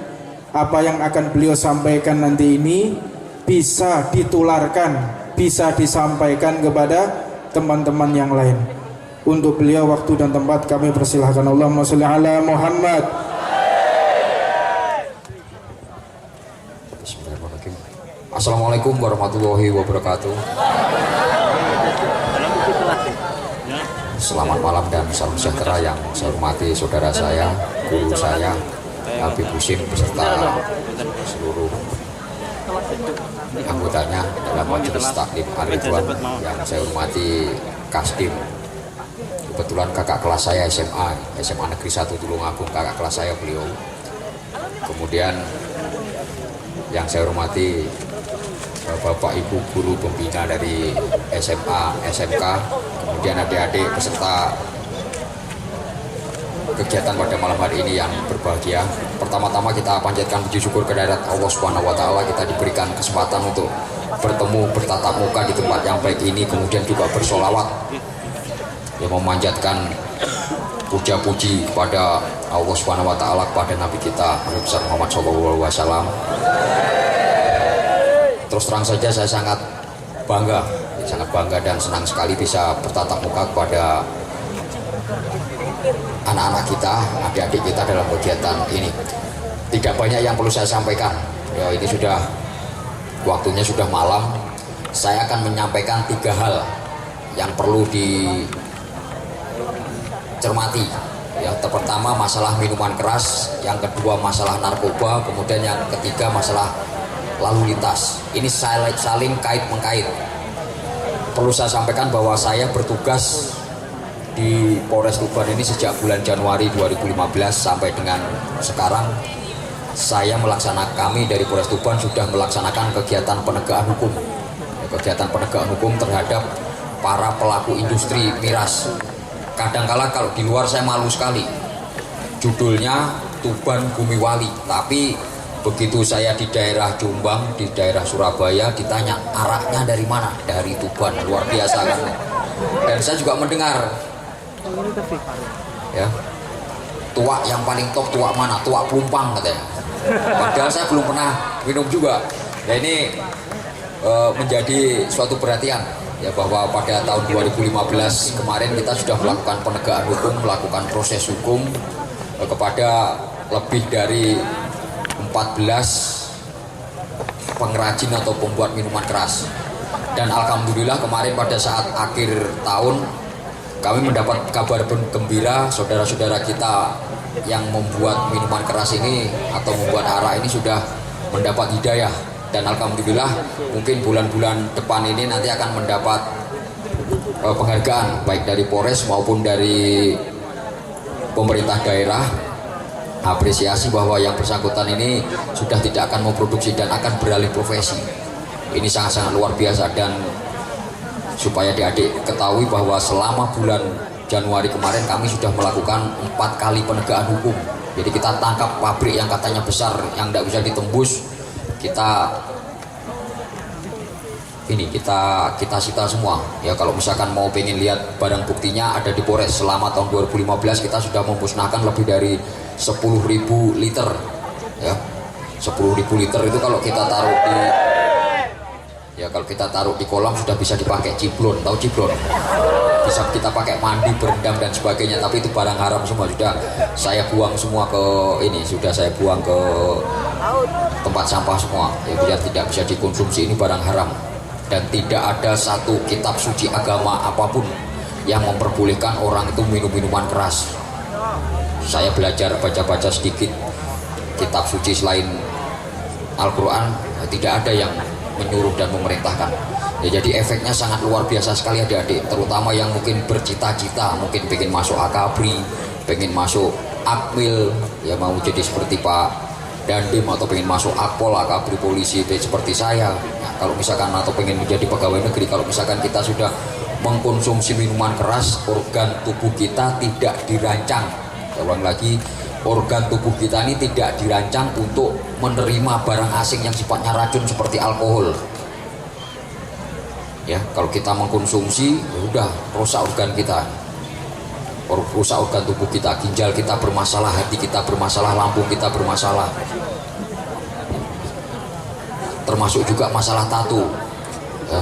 apa yang akan beliau sampaikan nanti ini bisa ditularkan, bisa disampaikan kepada teman-teman yang lain. Untuk beliau waktu dan tempat kami persilahkan. Allahumma sholli ala Muhammad. Assalamualaikum warahmatullahi wabarakatuh. Selamat malam dan salam sejahtera yang saya hormati saudara saya, guru saya, Habib Husin beserta seluruh anggotanya dalam majelis taklim Ar-Ridwan yang saya hormati Kasdim. Kebetulan kakak kelas saya SMA Negeri 1 Tulungagung, kakak kelas saya beliau. Kemudian yang saya hormati Bapak Ibu guru pembina dari SMA, SMK, kemudian adik-adik peserta kegiatan pada malam hari ini yang berbahagia. Pertama-tama kita panjatkan puji syukur kehadirat Allah Subhanahu wa taala, kita diberikan kesempatan untuk bertemu bertatap muka di tempat yang baik ini, kemudian juga bersolawat yang memanjatkan puja-puji kepada Allah Subhanahu wa taala, kepada Nabi kita Muhammad SAW. Terus terang saja saya sangat bangga dan senang sekali bisa bertatap muka kepada anak-anak kita, adik-adik kita dalam kegiatan ini. Tidak banyak yang perlu saya sampaikan. Ya, ini sudah waktunya sudah malam. Saya akan menyampaikan 3 hal yang perlu dicermati. Yang pertama masalah minuman keras, yang kedua masalah narkoba, kemudian yang ketiga masalah lalu lintas. Ini saling kait-mengkait. Perlu saya sampaikan bahwa saya bertugas di Polres Tuban ini sejak bulan Januari 2015 sampai dengan sekarang. Kami dari Polres Tuban sudah melaksanakan kegiatan penegakan hukum. Kegiatan penegakan hukum terhadap para pelaku industri miras. Kadangkala kalau di luar saya malu sekali. Judulnya Tuban Gumiwali, tapi begitu saya di daerah Jombang, di daerah Surabaya, ditanya arahnya dari mana? Dari Tuban. Luar biasa kan? Dan saya juga mendengar, ya, tuak yang paling top tuak mana? Tuak Plumpang katanya. Padahal saya belum pernah minum juga. Ya, ini menjadi suatu perhatian ya, bahwa pada tahun 2015 kemarin kita sudah melakukan penegakan hukum, melakukan proses hukum kepada lebih dari 14 pengrajin atau pembuat minuman keras. Dan alhamdulillah kemarin pada saat akhir tahun kami mendapat kabar gembira saudara-saudara kita yang membuat minuman keras ini atau membuat arak ini sudah mendapat hidayah, dan alhamdulillah mungkin bulan-bulan depan ini nanti akan mendapat penghargaan baik dari Polres maupun dari pemerintah daerah, apresiasi bahwa yang bersangkutan ini sudah tidak akan memproduksi dan akan beralih profesi. Ini sangat-sangat luar biasa, dan supaya adik-adik ketahui bahwa selama bulan Januari kemarin kami sudah melakukan 4 kali penegakan hukum. Jadi kita tangkap pabrik yang katanya besar yang tidak bisa ditembus, kita sita semua. Ya kalau misalkan mau pengen lihat barang buktinya ada di Polres. Selama tahun 2015 kita sudah memusnahkan lebih dari 10.000 liter. Ya, 10.000 liter itu kalau kita taruh di kolam sudah bisa dipakai ciblon. Tahu ciblon? Bisa kita pakai mandi, berendam dan sebagainya. Tapi itu barang haram semua, sudah saya buang semua ke ini, sudah saya buang ke tempat sampah semua. Ya biar tidak bisa dikonsumsi, ini barang haram. Dan tidak ada satu kitab suci agama apapun yang memperbolehkan orang itu minum minuman keras. Saya belajar baca-baca sedikit kitab suci selain Al-Quran, tidak ada yang menyuruh dan memerintahkan. Ya, jadi efeknya sangat luar biasa sekali adik-adik, terutama yang mungkin bercita-cita, mungkin pengen masuk Akabri, pengen masuk Akmil, ya mau jadi seperti Pak Dandim, atau pengen masuk Akpol, Akabri polisi seperti saya. Nah, kalau misalkan atau pengen menjadi pegawai negeri, kalau misalkan kita sudah mengkonsumsi minuman keras, organ tubuh kita tidak dirancang. Saya ulang lagi, organ tubuh kita ini tidak dirancang untuk menerima barang asing yang sifatnya racun seperti alkohol. Ya, kalau kita mengkonsumsi, ya udah rusak organ kita, rusak organ tubuh kita, ginjal kita bermasalah, hati kita bermasalah, lambung kita bermasalah, termasuk juga masalah tato. Ya,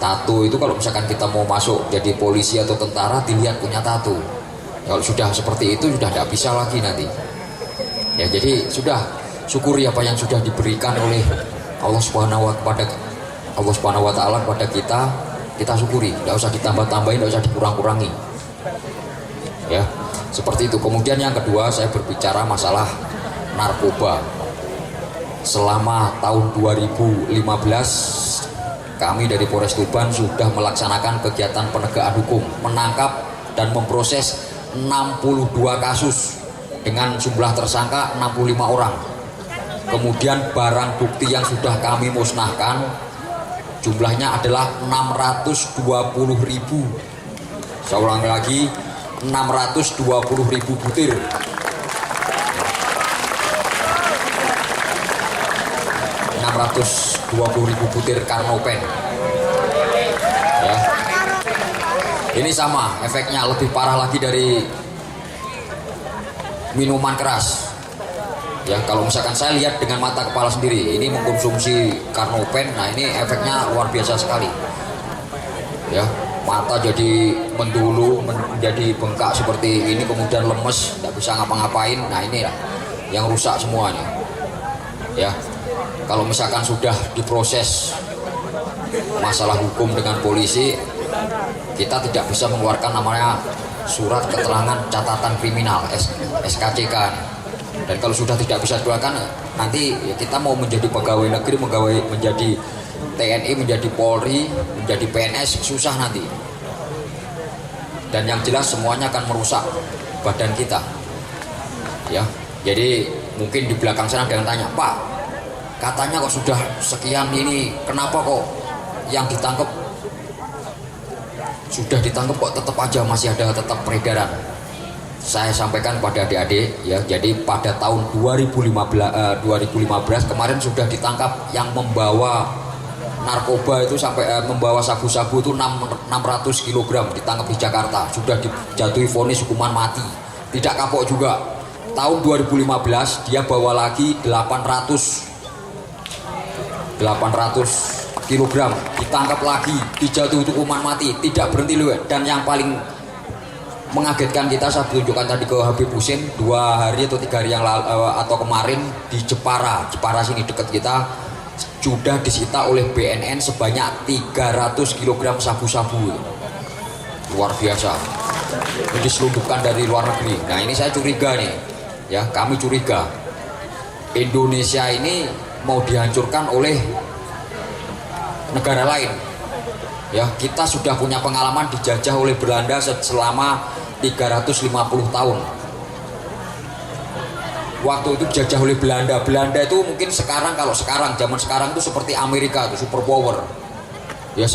tato itu kalau misalkan kita mau masuk jadi polisi atau tentara, dilihat punya tato. Kalau sudah seperti itu sudah tidak bisa lagi nanti. Ya, jadi sudah syukuri apa yang sudah diberikan oleh Allah Subhanahu wa Ta'ala kepada kita syukuri, tidak usah ditambah-tambahin, tidak usah dikurang-kurangi. Ya, seperti itu. Kemudian yang kedua, saya berbicara masalah narkoba. Selama tahun 2015 kami dari Polres Tuban sudah melaksanakan kegiatan penegakan hukum, menangkap dan memproses 62 kasus dengan jumlah tersangka 65 orang. Kemudian barang bukti yang sudah kami musnahkan jumlahnya adalah 620.000. Saya ulangi lagi, 620.000 butir. butir Karnopen. Ya. Ini sama efeknya, lebih parah lagi dari minuman keras. Ya, kalau misalkan saya lihat dengan mata kepala sendiri, ini mengkonsumsi Karnopen, nah ini efeknya luar biasa sekali. Ya, mata jadi mendulu, menjadi bengkak seperti ini, kemudian lemes, tidak bisa ngapa-ngapain. Nah ini yang rusak semuanya. Ya, kalau misalkan sudah diproses masalah hukum dengan polisi, kita tidak bisa mengeluarkan namanya surat keterangan catatan kriminal SKCK. Dan kalau sudah tidak bisa dikeluarkan, nanti ya kita mau menjadi pegawai negeri, menjadi TNI, menjadi Polri, menjadi PNS susah nanti. Dan yang jelas semuanya akan merusak badan kita. Ya, jadi mungkin di belakang sana ada yang tanya, Pak, katanya kok sudah sekian ini, kenapa kok yang ditangkap sudah ditangkap kok tetap aja masih ada tetap peredaran? Saya sampaikan pada adik-adik ya, jadi pada tahun 2015 kemarin sudah ditangkap yang membawa narkoba itu sampai membawa sabu-sabu itu 600 kg ditangkap di Jakarta, sudah dijatuhi vonis hukuman mati, tidak kapok juga. Tahun 2015 dia bawa lagi 800 kg ditangkap lagi, dijatuhi hukuman mati, tidak berhenti loh. Dan yang paling mengagetkan kita, saya tunjukkan tadi ke Habib Husin 2 hari atau 3 hari yang lalu atau kemarin di Jepara sini dekat kita, sudah disita oleh BNN sebanyak 300 kg sabu-sabu. luar biasa. Ini diselundupkan dari luar negeri. Nah ini saya curiga nih, ya kami curiga Indonesia ini mau dihancurkan oleh negara lain. Ya kita sudah punya pengalaman dijajah oleh Belanda selama 350 tahun. Waktu itu dijajah oleh Belanda. Belanda itu mungkin sekarang, kalau sekarang zaman sekarang itu seperti Amerika, itu superpower. Ya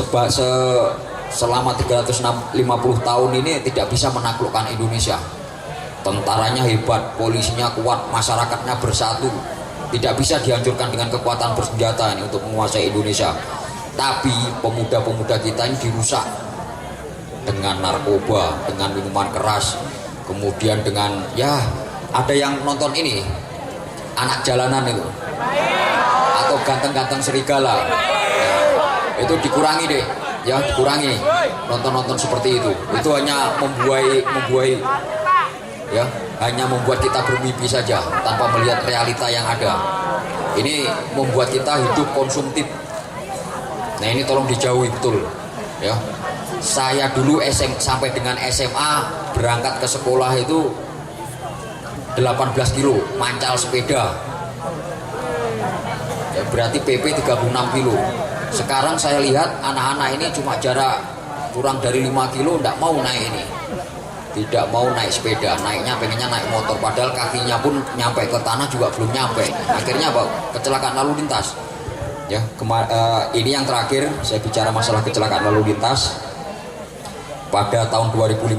selama 350 tahun ini tidak bisa menaklukkan Indonesia. Tentaranya hebat, polisinya kuat, masyarakatnya bersatu. Tidak bisa dihancurkan dengan kekuatan bersenjata ini untuk menguasai Indonesia. Tapi pemuda-pemuda kita ini dirusak dengan narkoba, dengan minuman keras, kemudian dengan ya ada yang nonton ini anak jalanan itu atau ganteng-ganteng serigala ya, itu dikurangi deh ya, dikurangi nonton-nonton seperti itu hanya membuai ya, hanya membuat kita bermimpi saja tanpa melihat realita yang ada. Ini membuat kita hidup konsumtif. Nah ini tolong dijauhi betul ya. Saya dulu sampai dengan SMA berangkat ke sekolah itu 18 kilo mancal sepeda ya, berarti PP 36 kilo. Sekarang saya lihat anak-anak ini cuma jarak kurang dari 5 kilo tidak mau naik ini, tidak mau naik sepeda, naiknya pengennya naik motor, padahal kakinya pun nyampe ke tanah juga belum nyampe. Akhirnya apa? Kecelakaan lalu lintas ya. Ini yang terakhir saya bicara masalah kecelakaan lalu lintas. Pada tahun 2015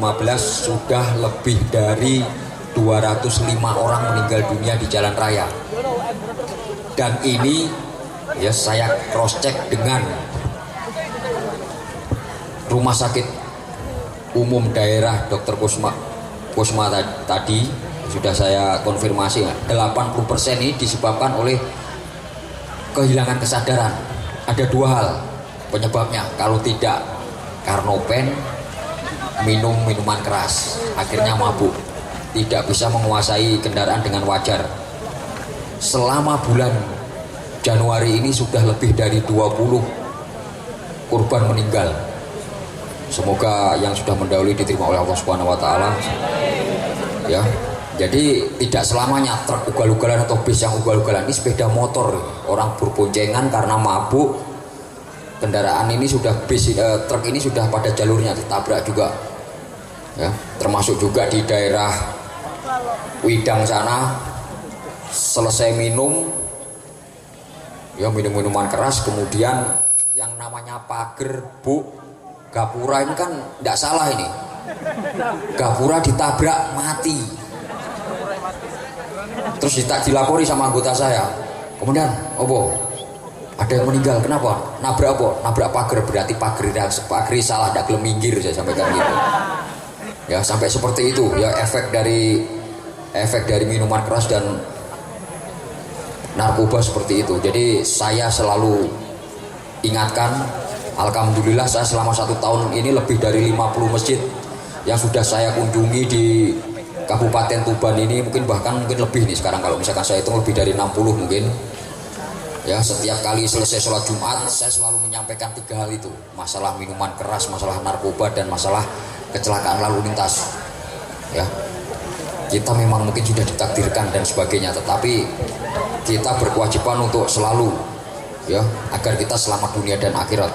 sudah lebih dari 205 orang meninggal dunia di jalan raya. Dan ini ya saya cross check dengan Rumah Sakit Umum Daerah Dr. Kusma tadi sudah saya konfirmasi 80% ini disebabkan oleh kehilangan kesadaran. Ada dua hal penyebabnya, kalau tidak karnopen, minum minuman keras, akhirnya mabuk, tidak bisa menguasai kendaraan dengan wajar. Selama bulan Januari ini sudah lebih dari 20 korban meninggal. Semoga yang sudah mendahului diterima oleh Allah Subhanahu wa taala. Ya. Jadi tidak selamanya truk ugal-ugalan atau bis yang ugal-ugalan, ini sepeda motor. Orang berboncengan karena mabuk. Kendaraan ini sudah truk ini sudah pada jalurnya ditabrak juga. Ya, termasuk juga di daerah Widang sana, selesai minum ya, minum minuman keras, kemudian yang namanya pager, bu, gapura ini kan tidak salah ini, gapura ditabrak mati, terus dilapori sama anggota saya, kemudian ada yang meninggal, kenapa? Nabrak apa? Nabrak pager, berarti pager salah, tidak gelem minggir, saya sampaikan gitu. Ya sampai seperti itu ya, efek dari minuman keras dan narkoba seperti itu. Jadi saya selalu ingatkan, alhamdulillah saya selama 1 tahun ini lebih dari 50 masjid yang sudah saya kunjungi di Kabupaten Tuban ini, mungkin lebih nih sekarang kalau misalkan saya hitung lebih dari 60 mungkin. Ya, setiap kali selesai sholat Jumat saya selalu menyampaikan 3 hal itu, masalah minuman keras, masalah narkoba, dan masalah kecelakaan lalu lintas. Ya, kita memang mungkin sudah ditakdirkan dan sebagainya, tetapi kita berkewajiban untuk selalu ya agar kita selamat dunia dan akhirat.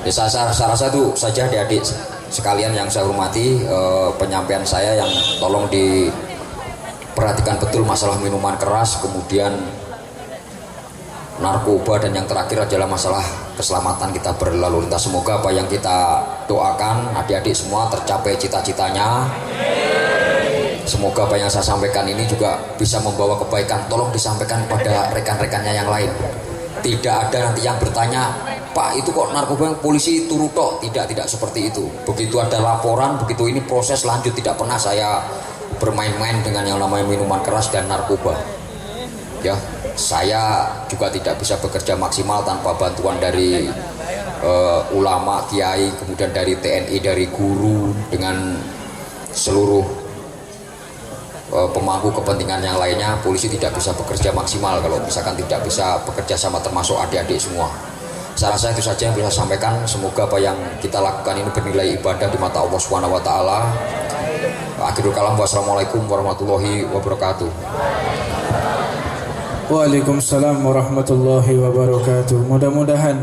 Ya, saya rasa itu saja adik-adik sekalian yang saya hormati, penyampaian saya yang tolong diperhatikan betul masalah minuman keras, kemudian narkoba, dan yang terakhir adalah masalah keselamatan kita berlalu lintas. Semoga apa yang kita doakan adik-adik semua tercapai cita-citanya. Semoga apa yang saya sampaikan ini juga bisa membawa kebaikan. Tolong disampaikan kepada rekan-rekannya yang lain. Tidak ada nanti yang bertanya, Pak itu kok narkoba, polisi turu tok. Tidak seperti itu. Begitu ada laporan, begitu ini proses lanjut. Tidak pernah saya bermain-main dengan yang namanya minuman keras dan narkoba. Ya, saya juga tidak bisa bekerja maksimal tanpa bantuan dari ulama, kiai, kemudian dari TNI, dari guru, dengan seluruh pemangku kepentingan yang lainnya. Polisi tidak bisa bekerja maksimal kalau misalkan tidak bisa bekerja sama, termasuk adik-adik semua. Saya rasa itu saja yang bisa saya sampaikan. Semoga apa yang kita lakukan ini bernilai ibadah di mata Allah Subhanahu wa taala. Akhirul kalam, wassalamualaikum warahmatullahi wabarakatuh. Waalaikumsalam warahmatullahi wabarakatuh. Mudah-mudahan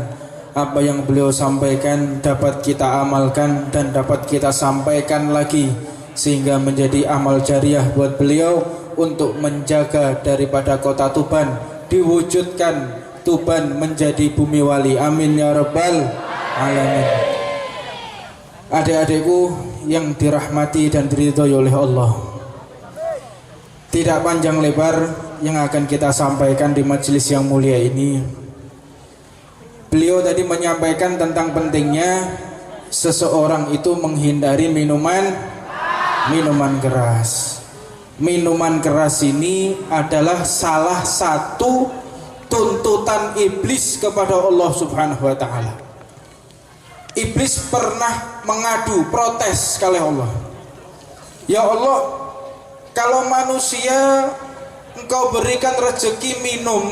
apa yang beliau sampaikan dapat kita amalkan dan dapat kita sampaikan lagi, sehingga menjadi amal jariah buat beliau untuk menjaga daripada kota Tuban, diwujudkan Tuban menjadi bumi wali. Amin ya rabbal alamin. Adik-adikku yang dirahmati dan diridhoi oleh Allah, tidak panjang lebar yang akan kita sampaikan di majelis yang mulia ini. Beliau tadi menyampaikan tentang pentingnya seseorang itu menghindari minuman keras. Minuman keras ini adalah salah satu tuntutan iblis kepada Allah Subhanahu wa taala. Iblis pernah mengadu, protes kepada Allah. Ya Allah, kalau manusia Engkau berikan rezeki minum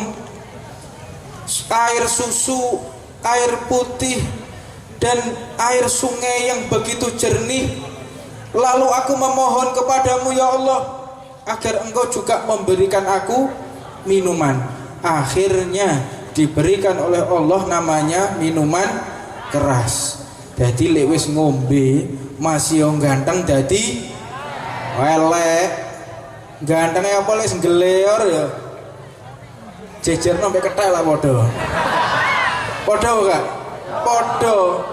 air susu, air putih dan air sungai yang begitu jernih, lalu aku memohon kepadamu ya Allah agar Engkau juga memberikan aku minuman. Akhirnya diberikan oleh Allah namanya minuman keras. Jadi lewis ngombe masih yang ganteng jadi elek. Gantengnya apa les ngeleor ya. Jejer sampai ketel lah podo. Podo gak? Podo.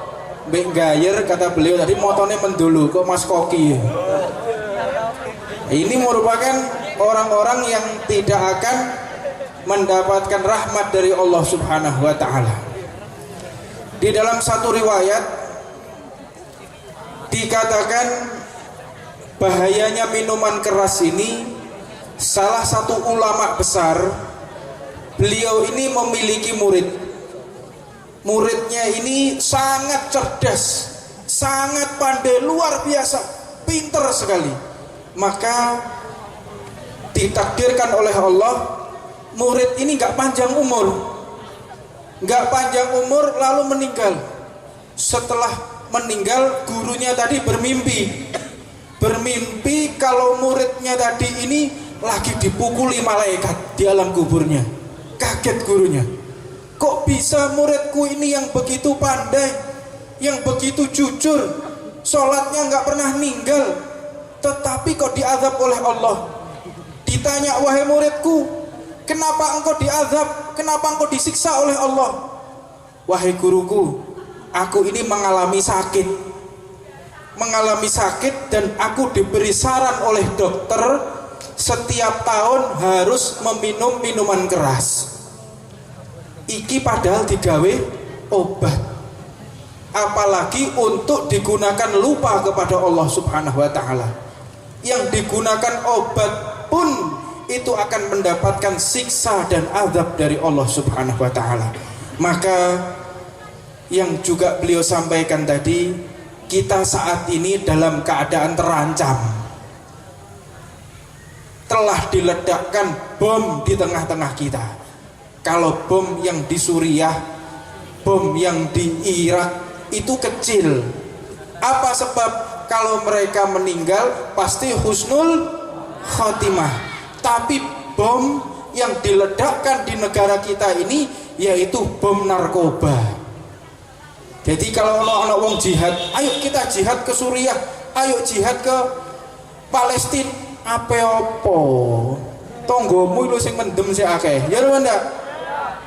Mbek gayer kata beliau tadi motone mendulu kok Mas Koki. Ini merupakan orang-orang yang tidak akan mendapatkan rahmat dari Allah Subhanahu wa taala. Di dalam satu riwayat dikatakan bahayanya minuman keras ini, salah satu ulama besar, beliau ini memiliki murid. Muridnya ini sangat cerdas, sangat pandai, luar biasa, pintar sekali. Maka ditakdirkan oleh Allah, murid ini gak panjang umur, lalu meninggal. Setelah meninggal, gurunya tadi bermimpi kalau muridnya tadi ini lagi dipukuli malaikat di alam kuburnya. Kaget gurunya, kok bisa muridku ini yang begitu pandai, yang begitu jujur, sholatnya gak pernah ninggal, tetapi kok diazab oleh Allah. Ditanya, wahai muridku, kenapa engkau diazab? Kenapa engkau disiksa oleh Allah? Wahai guruku, aku ini mengalami sakit dan aku diberi saran oleh dokter setiap tahun harus meminum minuman keras. Iki padahal digawe obat, apalagi untuk digunakan lupa kepada Allah Subhanahu wa taala. Yang digunakan obat pun itu akan mendapatkan siksa dan azab dari Allah Subhanahu wa taala. Maka yang juga beliau sampaikan tadi, kita saat ini dalam keadaan terancam. Telah diledakkan bom di tengah-tengah kita. Kalau bom yang di Suriah, bom yang di Irak itu kecil. Apa sebab? Kalau mereka meninggal pasti husnul khotimah. Tapi bom yang diledakkan di negara kita ini yaitu bom narkoba. Jadi kalau anak wong jihad, ayo kita jihad ke Suriah, ayo jihad ke Palestina, apa-apa tonggomu itu sing mendem sing akeh. Ya lho ndak?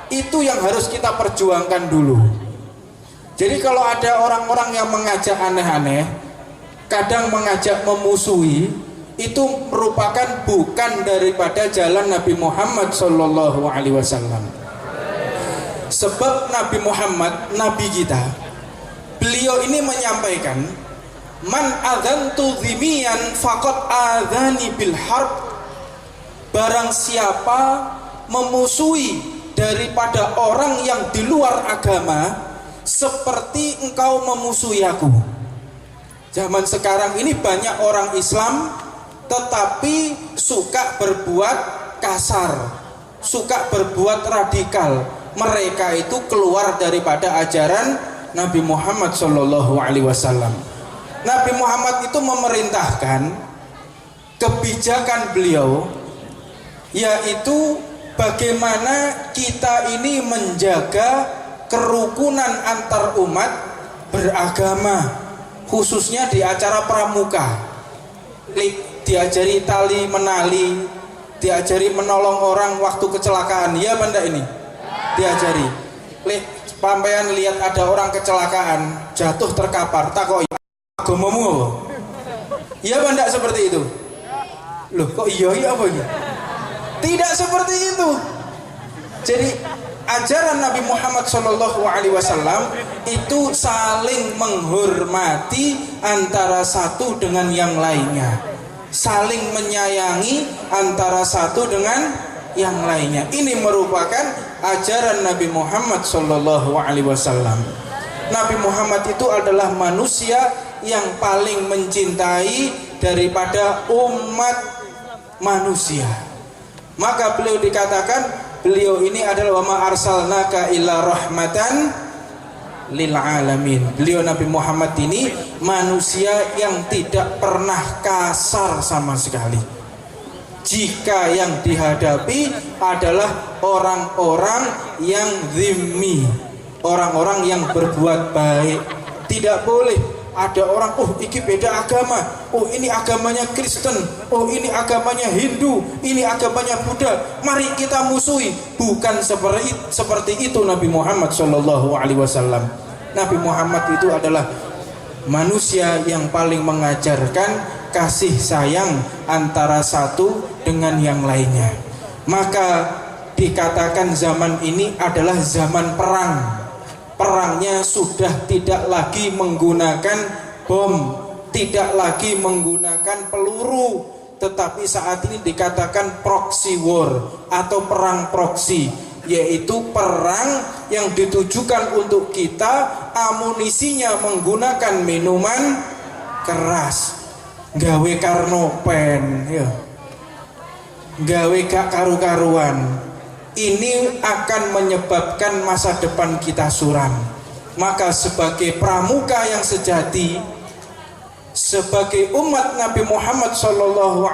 Itu yang harus kita perjuangkan dulu. Jadi kalau ada orang-orang yang mengajak aneh-aneh, kadang mengajak memusuhi, itu merupakan bukan daripada jalan Nabi Muhammad sallallahu alaihi wasallam. Sebab Nabi Muhammad, Nabi kita, beliau ini menyampaikan, man adzantu dhimiyan faqad adzani bil harb. Barang siapa memusuhi daripada orang yang di luar agama, seperti engkau memusuhi aku. Zaman sekarang ini banyak orang Islam tetapi suka berbuat kasar, suka berbuat radikal, mereka itu keluar daripada ajaran Nabi Muhammad Shallallahu Alaihi Wasallam. Nabi Muhammad itu memerintahkan, kebijakan beliau yaitu bagaimana kita ini menjaga kerukunan antar umat beragama, khususnya di acara pramuka. Diajari tali menali, diajari menolong orang waktu kecelakaan. Ya benda ini diajari. Pampean lihat ada orang kecelakaan, jatuh terkapar, takoi agamamu apa? Iya benda seperti itu. Loh kok iya apa ini? Tidak seperti itu. Jadi ajaran Nabi Muhammad SAW itu saling menghormati antara satu dengan yang lainnya, saling menyayangi antara satu dengan yang lainnya. Ini merupakan ajaran Nabi Muhammad SAW. Nabi Muhammad itu adalah manusia yang paling mencintai daripada umat manusia. Maka beliau dikatakan, beliau ini adalah wa ma arsalnaka illa rahmatan lil alamin. Beliau Nabi Muhammad ini manusia yang tidak pernah kasar sama sekali. Jika yang dihadapi adalah orang-orang yang zimmi, orang-orang yang berbuat baik. Tidak boleh ada orang, oh ini beda agama, oh ini agamanya Kristen, oh ini agamanya Hindu, ini agamanya Buddha, mari kita musuhi. Bukan seperti itu Nabi Muhammad SAW. Nabi Muhammad itu adalah manusia yang paling mengajarkan kasih sayang antara satu dengan yang lainnya. Maka dikatakan zaman ini adalah zaman perang. Perangnya sudah tidak lagi menggunakan bom, tidak lagi menggunakan peluru, tetapi saat ini dikatakan proxy war atau perang proxy, yaitu perang yang ditujukan untuk kita, amunisinya menggunakan minuman keras, gawe karnopen, ya, gawe gak karu-karuan. Ini akan menyebabkan masa depan kita suram. Maka sebagai pramuka yang sejati, sebagai umat Nabi Muhammad SAW,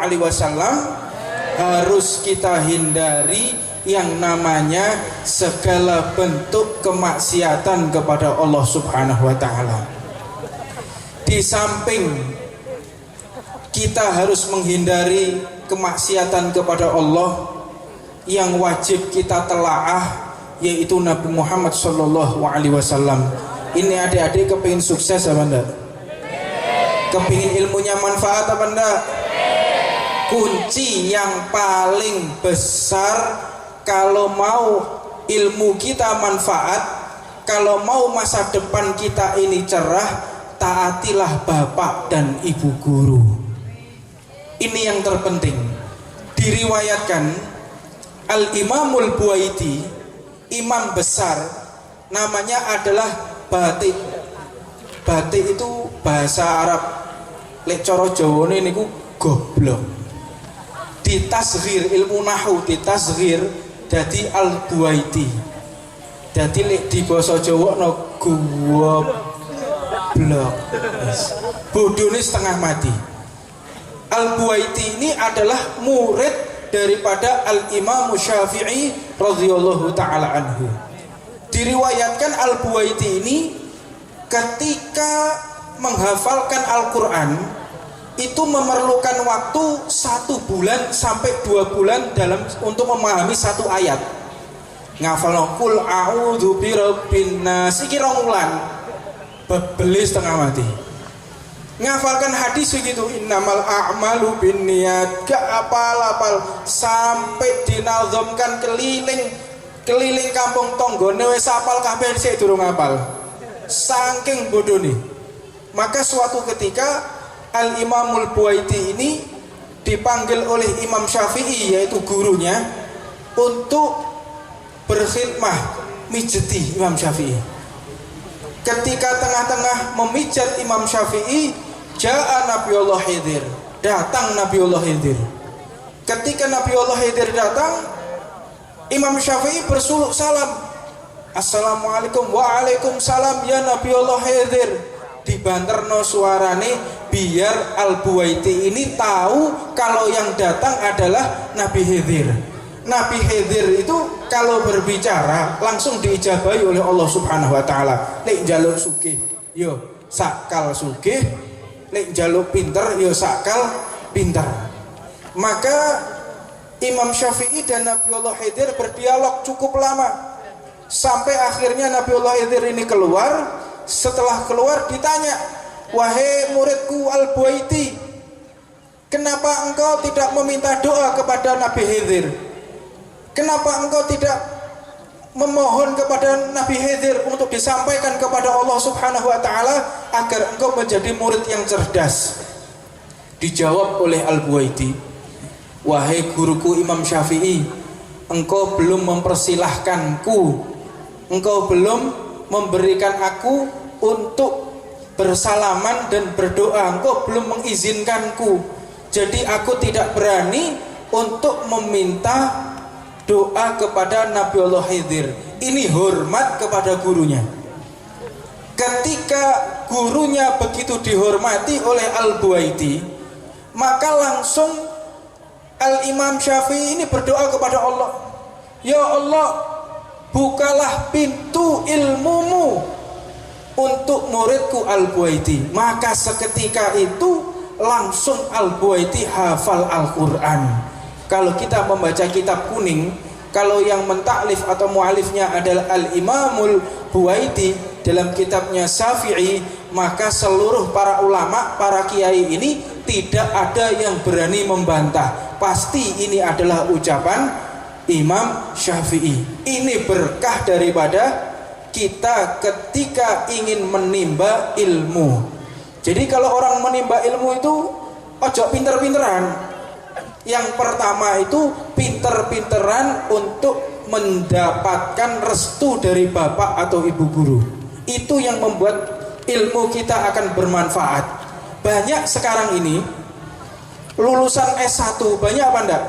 harus kita hindari yang namanya segala bentuk kemaksiatan kepada Allah Subhanahu wa Ta'ala. Di samping kita harus menghindari kemaksiatan kepada Allah, yang wajib kita telaah yaitu Nabi Muhammad SAW. Ini adik-adik kepingin sukses apa enggak? Kepingin ilmunya manfaat apa enggak? Kunci yang paling besar kalau mau ilmu kita manfaat, kalau mau masa depan kita ini cerah, taatilah bapak dan ibu guru. Ini yang terpenting. Diriwayatkan Al-Imamul Buaiti, imam besar, namanya adalah batik. Batik itu bahasa Arab, lek cara Jawane niku goblok. Ditasghir ilmu nahwu, ditasghir dadi Al-Buaiti. Dadi lek di basa Jawa no goblok. Bodone setengah mati. Al-Buaiti ini adalah murid daripada Al-Imam Syafi'i radhiyallahu ta'ala anhu. Diriwayatkan Al-Buaiti ini ketika menghafalkan Al-Quran itu memerlukan waktu 1 bulan sampai 2 bulan untuk memahami satu ayat. Ngafal qul a'udzu birabbin nas iki rong wulan bebeli setengah mati. Ngafalkan hadis begitu, innamal a'malu binniyat, gak apal-apal sampai dinazamkan keliling kampung tonggone wis apal kabeh sik durung apal. Saking bodone. Maka suatu ketika Al-Imamul Buaiti ini dipanggil oleh Imam Syafi'i, yaitu gurunya, untuk berkhidmah mijeti Imam Syafi'i. Ketika tengah-tengah memijat Imam Syafi'i, ja'a Nabiullah Khidir, datang Nabiullah Khidir. Ketika Nabiullah Khidir datang, Imam Syafi'i bersuluk salam, Assalamualaikum, waalaikumsalam ya Nabi Allah Khidir. Dibanterno suarane biar Al-Buwaiti ini tahu kalau yang datang adalah Nabi Khidir. Nabi Khidir itu kalau berbicara langsung diijabahi oleh Allah Subhanahu wa taala. Nek njaluk sugih yo sakal sugih, nek njaluk pinter yo sakal pinter. Maka Imam Syafi'i dan Nabiullah Khidir berdialog cukup lama sampai akhirnya Nabiullah Khidir ini keluar. Setelah keluar ditanya, wahai muridku Al-Buwaiti, kenapa engkau tidak meminta doa kepada Nabi Khidir? Kenapa engkau tidak memohon kepada Nabi Khidir untuk disampaikan kepada Allah Subhanahu wa taala agar engkau menjadi murid yang cerdas? Dijawab oleh Al-Buwaiti, wahai guruku Imam Syafi'i, engkau belum mempersilahkanku, engkau belum memberikan aku untuk bersalaman dan berdoa, engkau belum mengizinkanku. Jadi aku tidak berani untuk meminta doa kepada Nabiullah Khidir. Ini hormat kepada gurunya. Ketika gurunya begitu dihormati oleh Al-Buwaiti, maka langsung Al-Imam Syafi'i ini berdoa kepada Allah, ya Allah, bukalah pintu ilmumu untuk muridku Al-Buwaiti. Maka seketika itu langsung Al-Buwaiti hafal Al-Quran. Kalau kita membaca kitab kuning, kalau yang mentaklif atau mualifnya adalah Al-Imamul Buwaiti dalam kitabnya Syafi'i, maka seluruh para ulama, para kiai ini tidak ada yang berani membantah. Pasti ini adalah ucapan Imam Syafi'i. Ini berkah daripada kita ketika ingin menimba ilmu. Jadi kalau orang menimba ilmu itu ojo pinter-pinteran. Yang pertama itu pinter-pinteran untuk mendapatkan restu dari bapak atau ibu guru. Itu yang membuat ilmu kita akan bermanfaat. Banyak sekarang ini lulusan S1 banyak apa enggak?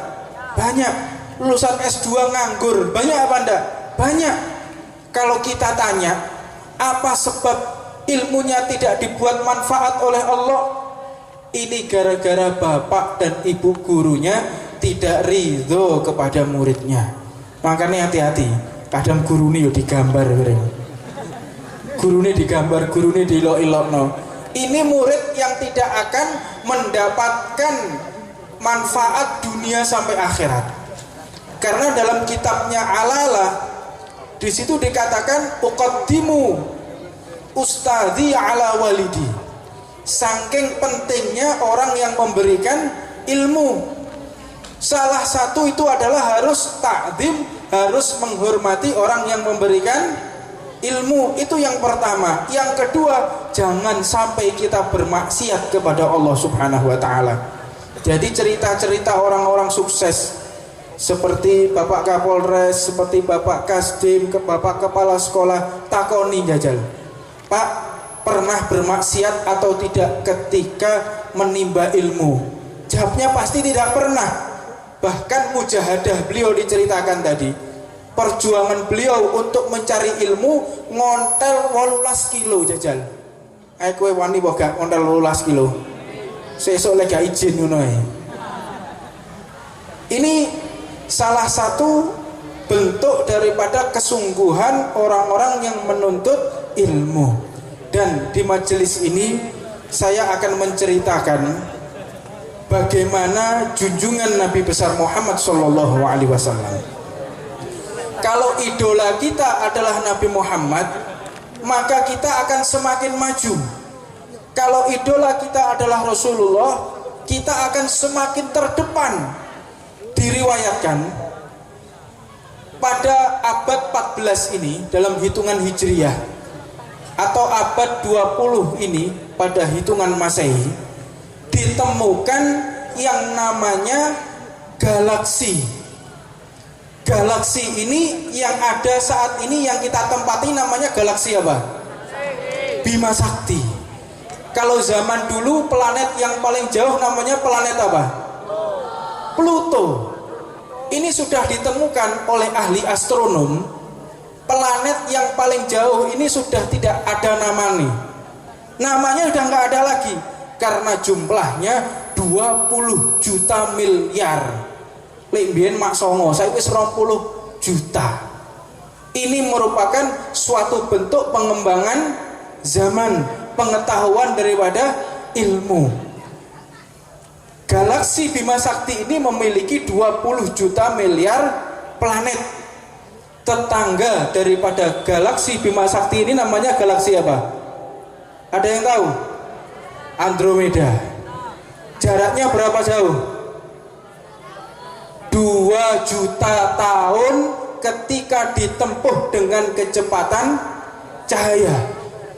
Banyak. Lulusan S2 nganggur banyak apa enggak? Banyak. Kalau kita tanya apa sebab ilmunya tidak dibuat manfaat oleh Allah, ini gara-gara bapak dan ibu gurunya tidak ridho kepada muridnya. Makanya hati-hati, kadang guru ini digambar, guru ini digambar, guru ini dilok-ilokno. Ini murid yang tidak akan mendapatkan manfaat dunia sampai akhirat. Karena dalam kitabnya Alalah di situ dikatakan uqaddimu ustadzi ala walidi. Saking pentingnya orang yang memberikan ilmu, salah satu itu adalah harus takdim, harus menghormati orang yang memberikan ilmu. Itu yang pertama. Yang kedua, jangan sampai kita bermaksiat kepada Allah Subhanahu wa taala. Jadi cerita-cerita orang-orang sukses seperti Bapak Kapolres, seperti Bapak Kasdim, Bapak Kepala Sekolah, takoni jajal, Pak, pernah bermaksiat atau tidak ketika menimba ilmu? Jawabnya pasti tidak pernah. Bahkan mujahadah beliau diceritakan tadi, perjuangan beliau untuk mencari ilmu ngontel 18 kilo jajal. Kowe wani mbok gak ngontel 18 kilo? Sesuk lek gak izin ngono ae. Ini salah satu bentuk daripada kesungguhan orang-orang yang menuntut ilmu. Dan di majelis ini saya akan menceritakan bagaimana junjungan Nabi besar Muhammad SAW. Kalau idola kita adalah Nabi Muhammad, maka kita akan semakin maju. Kalau idola kita adalah Rasulullah, kita akan semakin terdepan. Diriwayatkan pada abad 14 ini dalam hitungan Hijriyah atau abad 20 ini pada hitungan Masehi, ditemukan yang namanya galaksi. Galaksi ini yang ada saat ini yang kita tempati namanya galaksi apa? Bima Sakti. Kalau zaman dulu planet yang paling jauh namanya planet apa? Pluto. Ini sudah ditemukan oleh ahli astronom planet yang paling jauh ini sudah tidak ada namanya udah nggak ada lagi karena jumlahnya 20 juta miliar. Lek mbiyen mak songo, saiki wis 20 juta. Ini merupakan suatu bentuk pengembangan zaman, pengetahuan daripada ilmu. Galaksi Bima Sakti ini memiliki 20 juta miliar planet. Tetangga daripada galaksi Bima Sakti ini namanya galaksi apa? Ada yang tahu? Andromeda. Jaraknya berapa jauh? 2 juta tahun ketika ditempuh dengan kecepatan cahaya.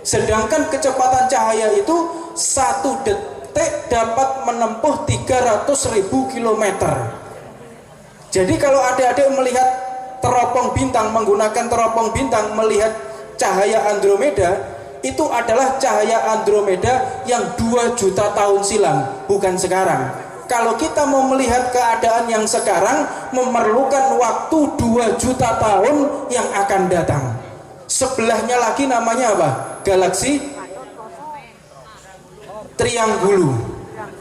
Sedangkan kecepatan cahaya itu 1 detik dapat menempuh 300.000 km. Jadi kalau adik-adik melihat teropong bintang, menggunakan teropong bintang melihat cahaya Andromeda, itu adalah cahaya Andromeda yang 2 juta tahun silam, bukan sekarang. Kalau kita mau melihat keadaan yang sekarang, memerlukan waktu 2 juta tahun yang akan datang. Sebelahnya lagi namanya apa? Galaksi Triangulus.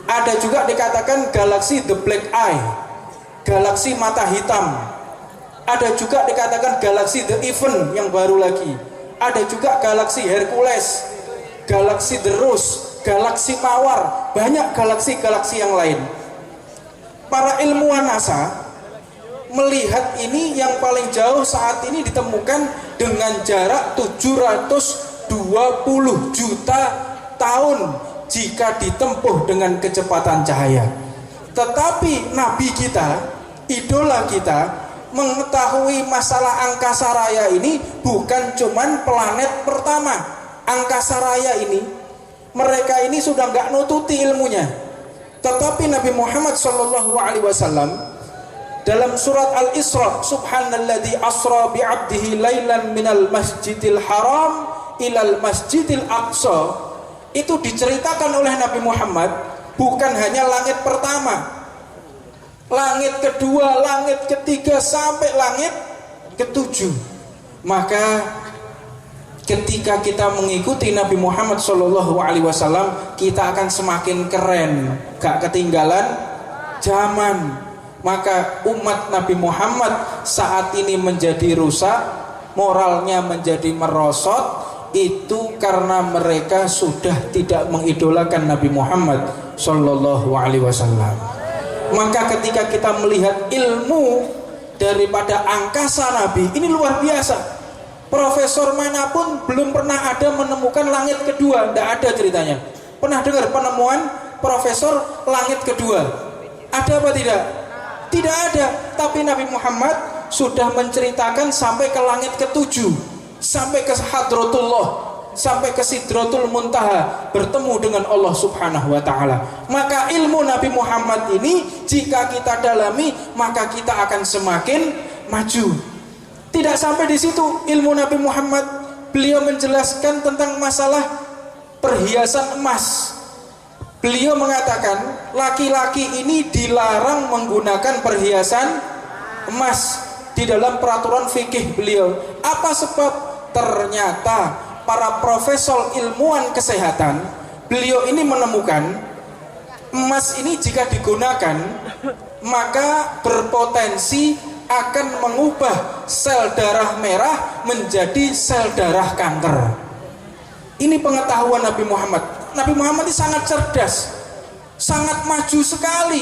Ada juga dikatakan galaksi The Black Eye, galaksi mata hitam. Ada juga dikatakan galaksi The Event yang baru lagi. Ada juga galaksi Hercules, galaksi The Rose, galaksi Mawar, banyak galaksi-galaksi yang lain. Para ilmuwan NASA melihat ini yang paling jauh saat ini ditemukan dengan jarak 720 juta tahun jika ditempuh dengan kecepatan cahaya. Tetapi Nabi kita, idola kita, mengetahui masalah angkasa raya ini bukan cuman planet pertama. Angkasa raya ini, mereka ini sudah nggak nututi ilmunya. Tetapi Nabi Muhammad SAW dalam surat Al-Isra, Subhanalladzi asra bi'abdihi lailan minal masjidil haram ilal masjidil aqsa, itu diceritakan oleh Nabi Muhammad bukan hanya langit pertama, langit kedua, langit ketiga, sampai langit ketujuh. Maka ketika kita mengikuti Nabi Muhammad SAW, kita akan semakin keren, gak ketinggalan zaman. Maka umat Nabi Muhammad saat ini menjadi rusak, moralnya menjadi merosot, itu karena mereka sudah tidak mengidolakan Nabi Muhammad SAW. Maka ketika kita melihat ilmu daripada angkasa Nabi, ini luar biasa. Profesor manapun belum pernah ada menemukan langit kedua, tidak ada ceritanya. Pernah dengar penemuan profesor langit kedua? Ada apa tidak? Tidak ada. Tapi Nabi Muhammad sudah menceritakan sampai ke langit ketujuh, sampai ke Hadratullah, sampai ke Sidratul Muntaha, bertemu dengan Allah Subhanahu wa Ta'ala. Maka ilmu Nabi Muhammad ini jika kita dalami, maka kita akan semakin maju. Tidak sampai di situ ilmu Nabi Muhammad, beliau menjelaskan tentang masalah perhiasan emas. Beliau mengatakan laki-laki ini dilarang menggunakan perhiasan emas di dalam peraturan fikih beliau. Apa sebab? Ternyata para profesor ilmuwan kesehatan, beliau ini menemukan emas ini jika digunakan maka berpotensi akan mengubah sel darah merah menjadi sel darah kanker. Ini pengetahuan Nabi Muhammad. Nabi Muhammad ini sangat cerdas, sangat maju sekali.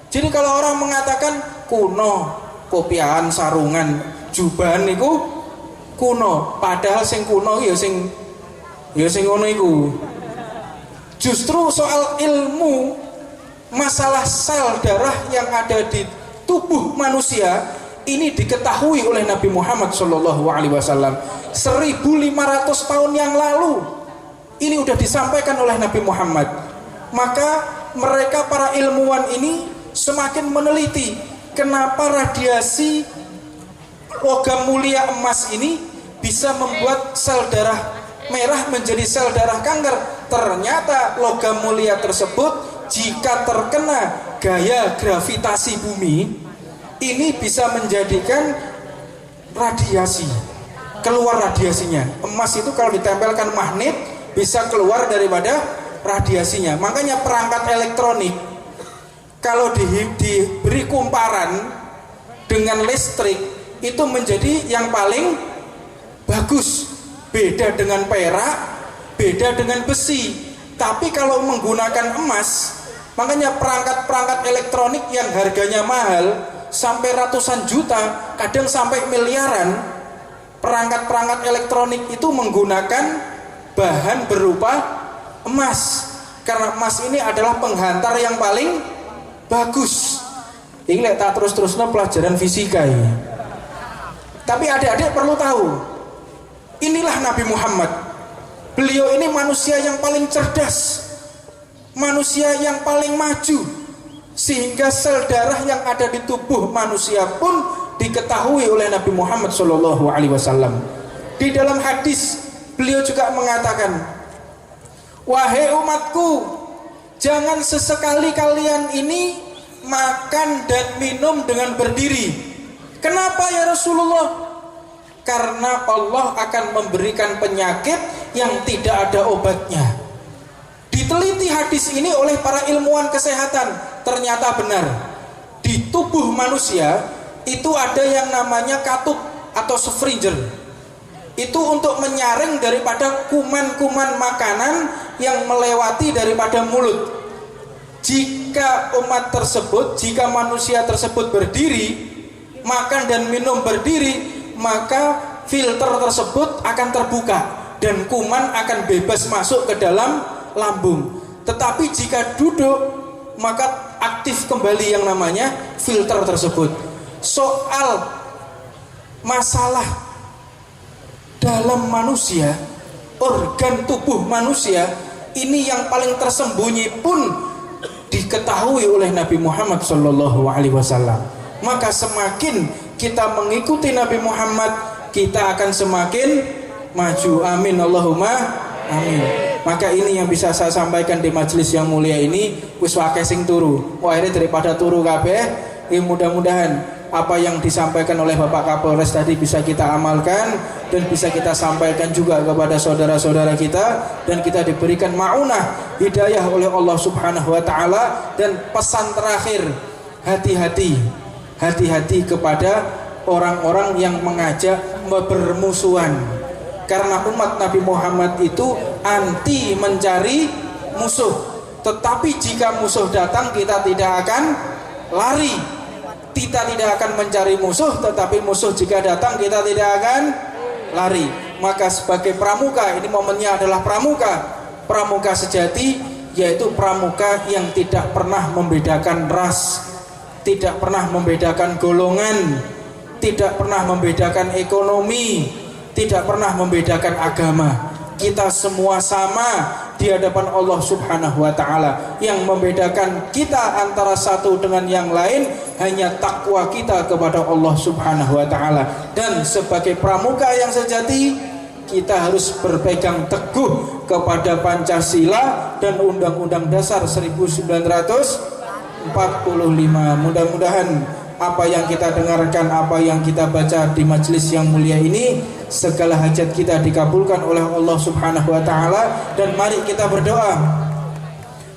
Jadi kalau orang mengatakan kuno, kopiahan, sarungan, jubahan itu kuno, padahal sing kuno ya sing ngono iku. Justru soal ilmu masalah sel darah yang ada di tubuh manusia ini diketahui oleh Nabi Muhammad SAW 1500 tahun yang lalu. Ini sudah disampaikan oleh Nabi Muhammad. Maka mereka para ilmuwan ini semakin meneliti kenapa radiasi logam mulia emas ini bisa membuat sel darah merah menjadi sel darah kanker. Ternyata logam mulia tersebut jika terkena gaya gravitasi bumi ini bisa menjadikan radiasi. keluar radiasinya. Emas itu kalau ditempelkan magnet bisa keluar daripada radiasinya. Makanya perangkat elektronik kalau diberi kumparan dengan listrik itu menjadi yang paling bagus. Beda dengan perak, beda dengan besi. Tapi kalau menggunakan emas, makanya perangkat-perangkat elektronik yang harganya mahal sampai ratusan juta, kadang sampai miliaran, perangkat-perangkat elektronik itu menggunakan bahan berupa emas. Karena emas ini adalah penghantar yang paling bagus. Ini tak terus-terusnya pelajaran fisika ini. Tapi adik-adik perlu tahu, inilah Nabi Muhammad. Beliau ini manusia yang paling cerdas, manusia yang paling maju, sehingga sel darah yang ada di tubuh manusia pun diketahui oleh Nabi Muhammad SAW. Di dalam hadis beliau juga mengatakan, wahai umatku, jangan sesekali kalian ini makan dan minum dengan berdiri. Kenapa ya Rasulullah? Karena Allah akan memberikan penyakit yang tidak ada obatnya. Diteliti hadis ini oleh para ilmuwan kesehatan, ternyata benar. Di tubuh manusia itu ada yang namanya katup atau sphringer. Itu untuk menyaring daripada kuman-kuman makanan yang melewati daripada mulut. Jika umat tersebut, jika manusia tersebut berdiri, makan dan minum berdiri, maka filter tersebut akan terbuka dan kuman akan bebas masuk ke dalam lambung. Tetapi jika duduk, maka aktif kembali yang namanya filter tersebut. Soal masalah dalam manusia, organ tubuh manusia ini yang paling tersembunyi pun diketahui oleh Nabi Muhammad SAW. Maka semakin kita mengikuti Nabi Muhammad, kita akan semakin maju. Amin Allahumma amin. Maka ini yang bisa saya sampaikan di majelis yang mulia ini. Wis wae sing turu. Akhirnya daripada turu kabeh, mudah-mudahan apa yang disampaikan oleh Bapak Kapolres tadi bisa kita amalkan dan bisa kita sampaikan juga kepada saudara-saudara kita, dan kita diberikan maunah hidayah oleh Allah Subhanahu wa taala. Dan pesan terakhir, hati-hati kepada orang-orang yang mengajak bermusuhan. Karena umat Nabi Muhammad itu anti mencari musuh. Tetapi jika musuh datang, kita tidak akan lari. Kita tidak akan mencari musuh, tetapi musuh jika datang kita tidak akan lari. Maka sebagai pramuka, ini momennya adalah pramuka sejati, yaitu pramuka yang tidak pernah membedakan ras, tidak pernah membedakan golongan, tidak pernah membedakan ekonomi, tidak pernah membedakan agama. Kita semua sama di hadapan Allah Subhanahu wa taala. Yang membedakan kita antara satu dengan yang lain hanya takwa kita kepada Allah Subhanahu wa taala. Dan sebagai pramuka yang sejati, kita harus berpegang teguh kepada Pancasila dan Undang-Undang Dasar 1945. Mudah-mudahan apa yang kita dengarkan, apa yang kita baca di majelis yang mulia ini, segala hajat kita dikabulkan oleh Allah Subhanahu wa taala. Dan mari kita berdoa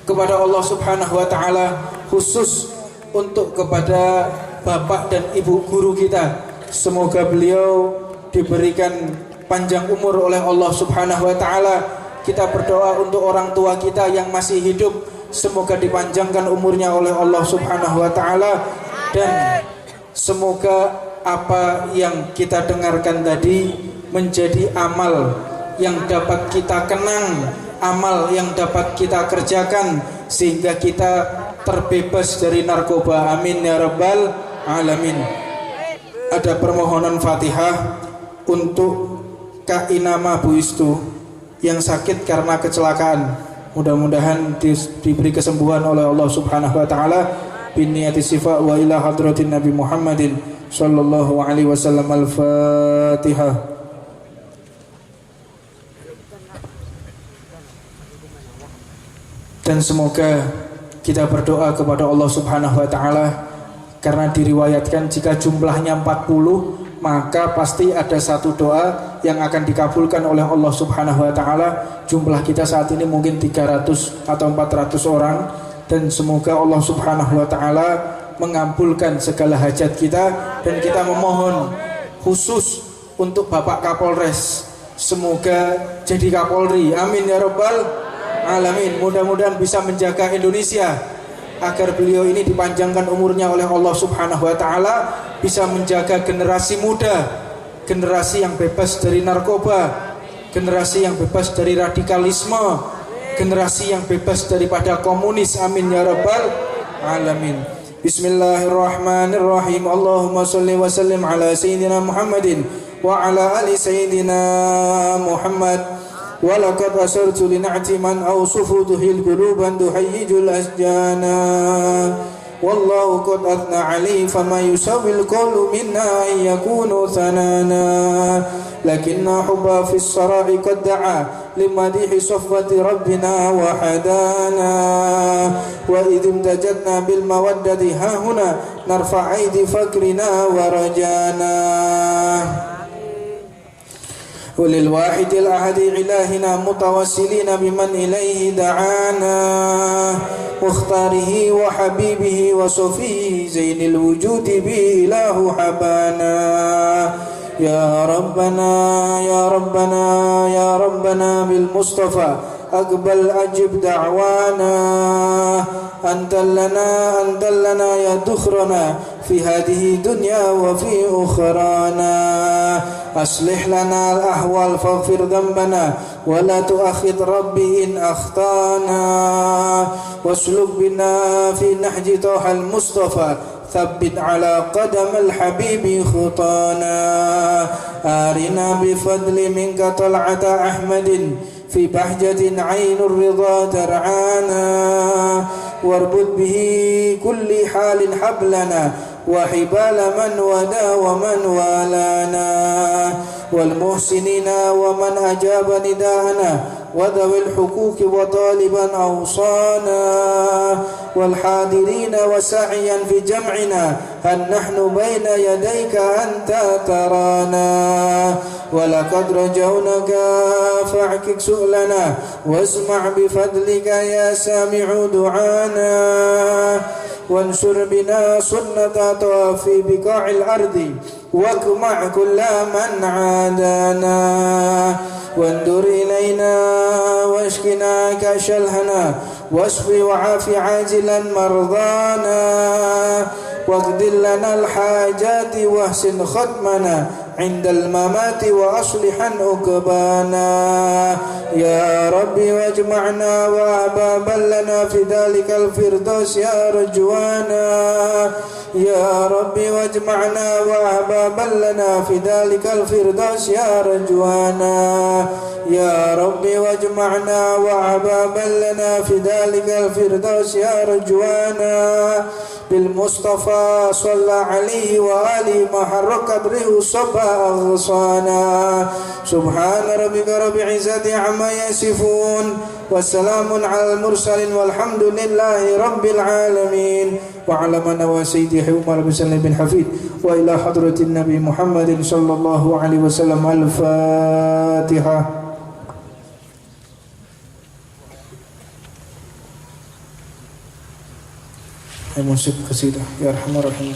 kepada Allah Subhanahu wa taala, khusus untuk kepada bapak dan ibu guru kita. Semoga beliau diberikan panjang umur oleh Allah Subhanahu wa taala. Kita berdoa untuk orang tua kita yang masih hidup, semoga dipanjangkan umurnya oleh Allah Subhanahu wa taala. Dan semoga apa yang kita dengarkan tadi menjadi amal yang dapat kita kenang, amal yang dapat kita kerjakan, sehingga kita terbebas dari narkoba. Amin ya rabbal alamin. Ada permohonan Fatihah untuk Kak Inama Bu Istu yang sakit karena kecelakaan. Mudah-mudahan diberi kesembuhan oleh Allah Subhanahu wa taala. Binniyati sifa wa ila hadratin Nabi Muhammadin sallallahu alaihi wasallam. Al-Fatihah. Dan semoga kita berdoa kepada Allah Subhanahu wa taala, karena diriwayatkan jika jumlahnya 40 maka pasti ada satu doa yang akan dikabulkan oleh Allah Subhanahu wa taala. Jumlah kita saat ini mungkin 300 atau 400 orang, dan semoga Allah Subhanahu wa taala mengabulkan segala hajat kita. Dan kita memohon khusus untuk Bapak Kapolres, semoga jadi Kapolri, amin ya rabbal alamin. Mudah-mudahan bisa menjaga Indonesia agar beliau ini dipanjangkan umurnya oleh Allah Subhanahu wa taala, bisa menjaga generasi muda, generasi yang bebas dari narkoba, generasi yang bebas dari radikalisme, generasi yang bebas daripada komunis, amin ya rabbal alamin. Bismillahirrahmanirrahim. Allahumma sholli wa sallim ala sayyidina Muhammadin wa ala ali sayyidina Muhammad. ولقد أسرت لنعت من أوصف ذهل قلوبا تهيج الأشجانا والله قد أثنى عليه فما يسوي القول منا أن يكون ثنانا لكن حبا في الصراع قد دعا لمديح صفوة ربنا وحدانا وإذ امتجدنا بالمودة ها هنا نرفع أيدي فكرنا ورجانا وللواحد الأحد إلهنا متوسلين بمن إليه دعانا مختاره وحبيبه وصفيه زين الوجود به إله حبانا يا ربنا يا ربنا يا ربنا بالمصطفى أقبل أجب دعوانا أنت لنا يا دخرنا في هذه الدنيا وفي أخرانا أصلح لنا الأحوال فاغفر ذنبنا ولا تؤاخذ ربي إن أخطانا واسلك بنا في نهج طه المصطفى ثبت على قدم الحبيب خطانا أرنا بفضل منك طلعة أحمد في بهجة عين الرضا ترعانا واربط به كل حال حبلنا وحبال من ودا ومن والانا والمحسنين ومن أجاب نداءنا وذوي الحقوق وطالبا أوصانا والحاضرين وسعيا في جمعنا هل نحن بين يديك أنت ترانا ولقد رجونك فاعكك سؤلنا واسمع بفضلك يا سامع دعانا وانشر بنا سنة في بقاع الأرض واقمع كل من عادانا وانظر إلينا واشكنا كاش الهنا واشف وعاف عاجلا مرضانا واقض لنا الحاجات واحسن ختمنا عند الممات وأصلحا عقبانا يا ربي واجمعنا وأبابا لنا في ذلك الفردوس يا رجوانا يا ربي واجمعنا وأبابا لنا في ذلك الفردوس يا رجوانا يا ربي واجمعنا وأبابا لنا في ذلك الفردوس يا رجوانا بالمصطفى صلى عليه وآله ما حرك قدره صبا أغصانا سبحان ربك رب العزة عما يصفون والسلام على المرسلين والحمد لله رب العالمين وعلى من وسيدي عمر بن سلم بن حفيد وإلى حضرة النبي محمد صلى الله عليه وسلم. الفاتحة. Musik qasidah ya arhamar rahim.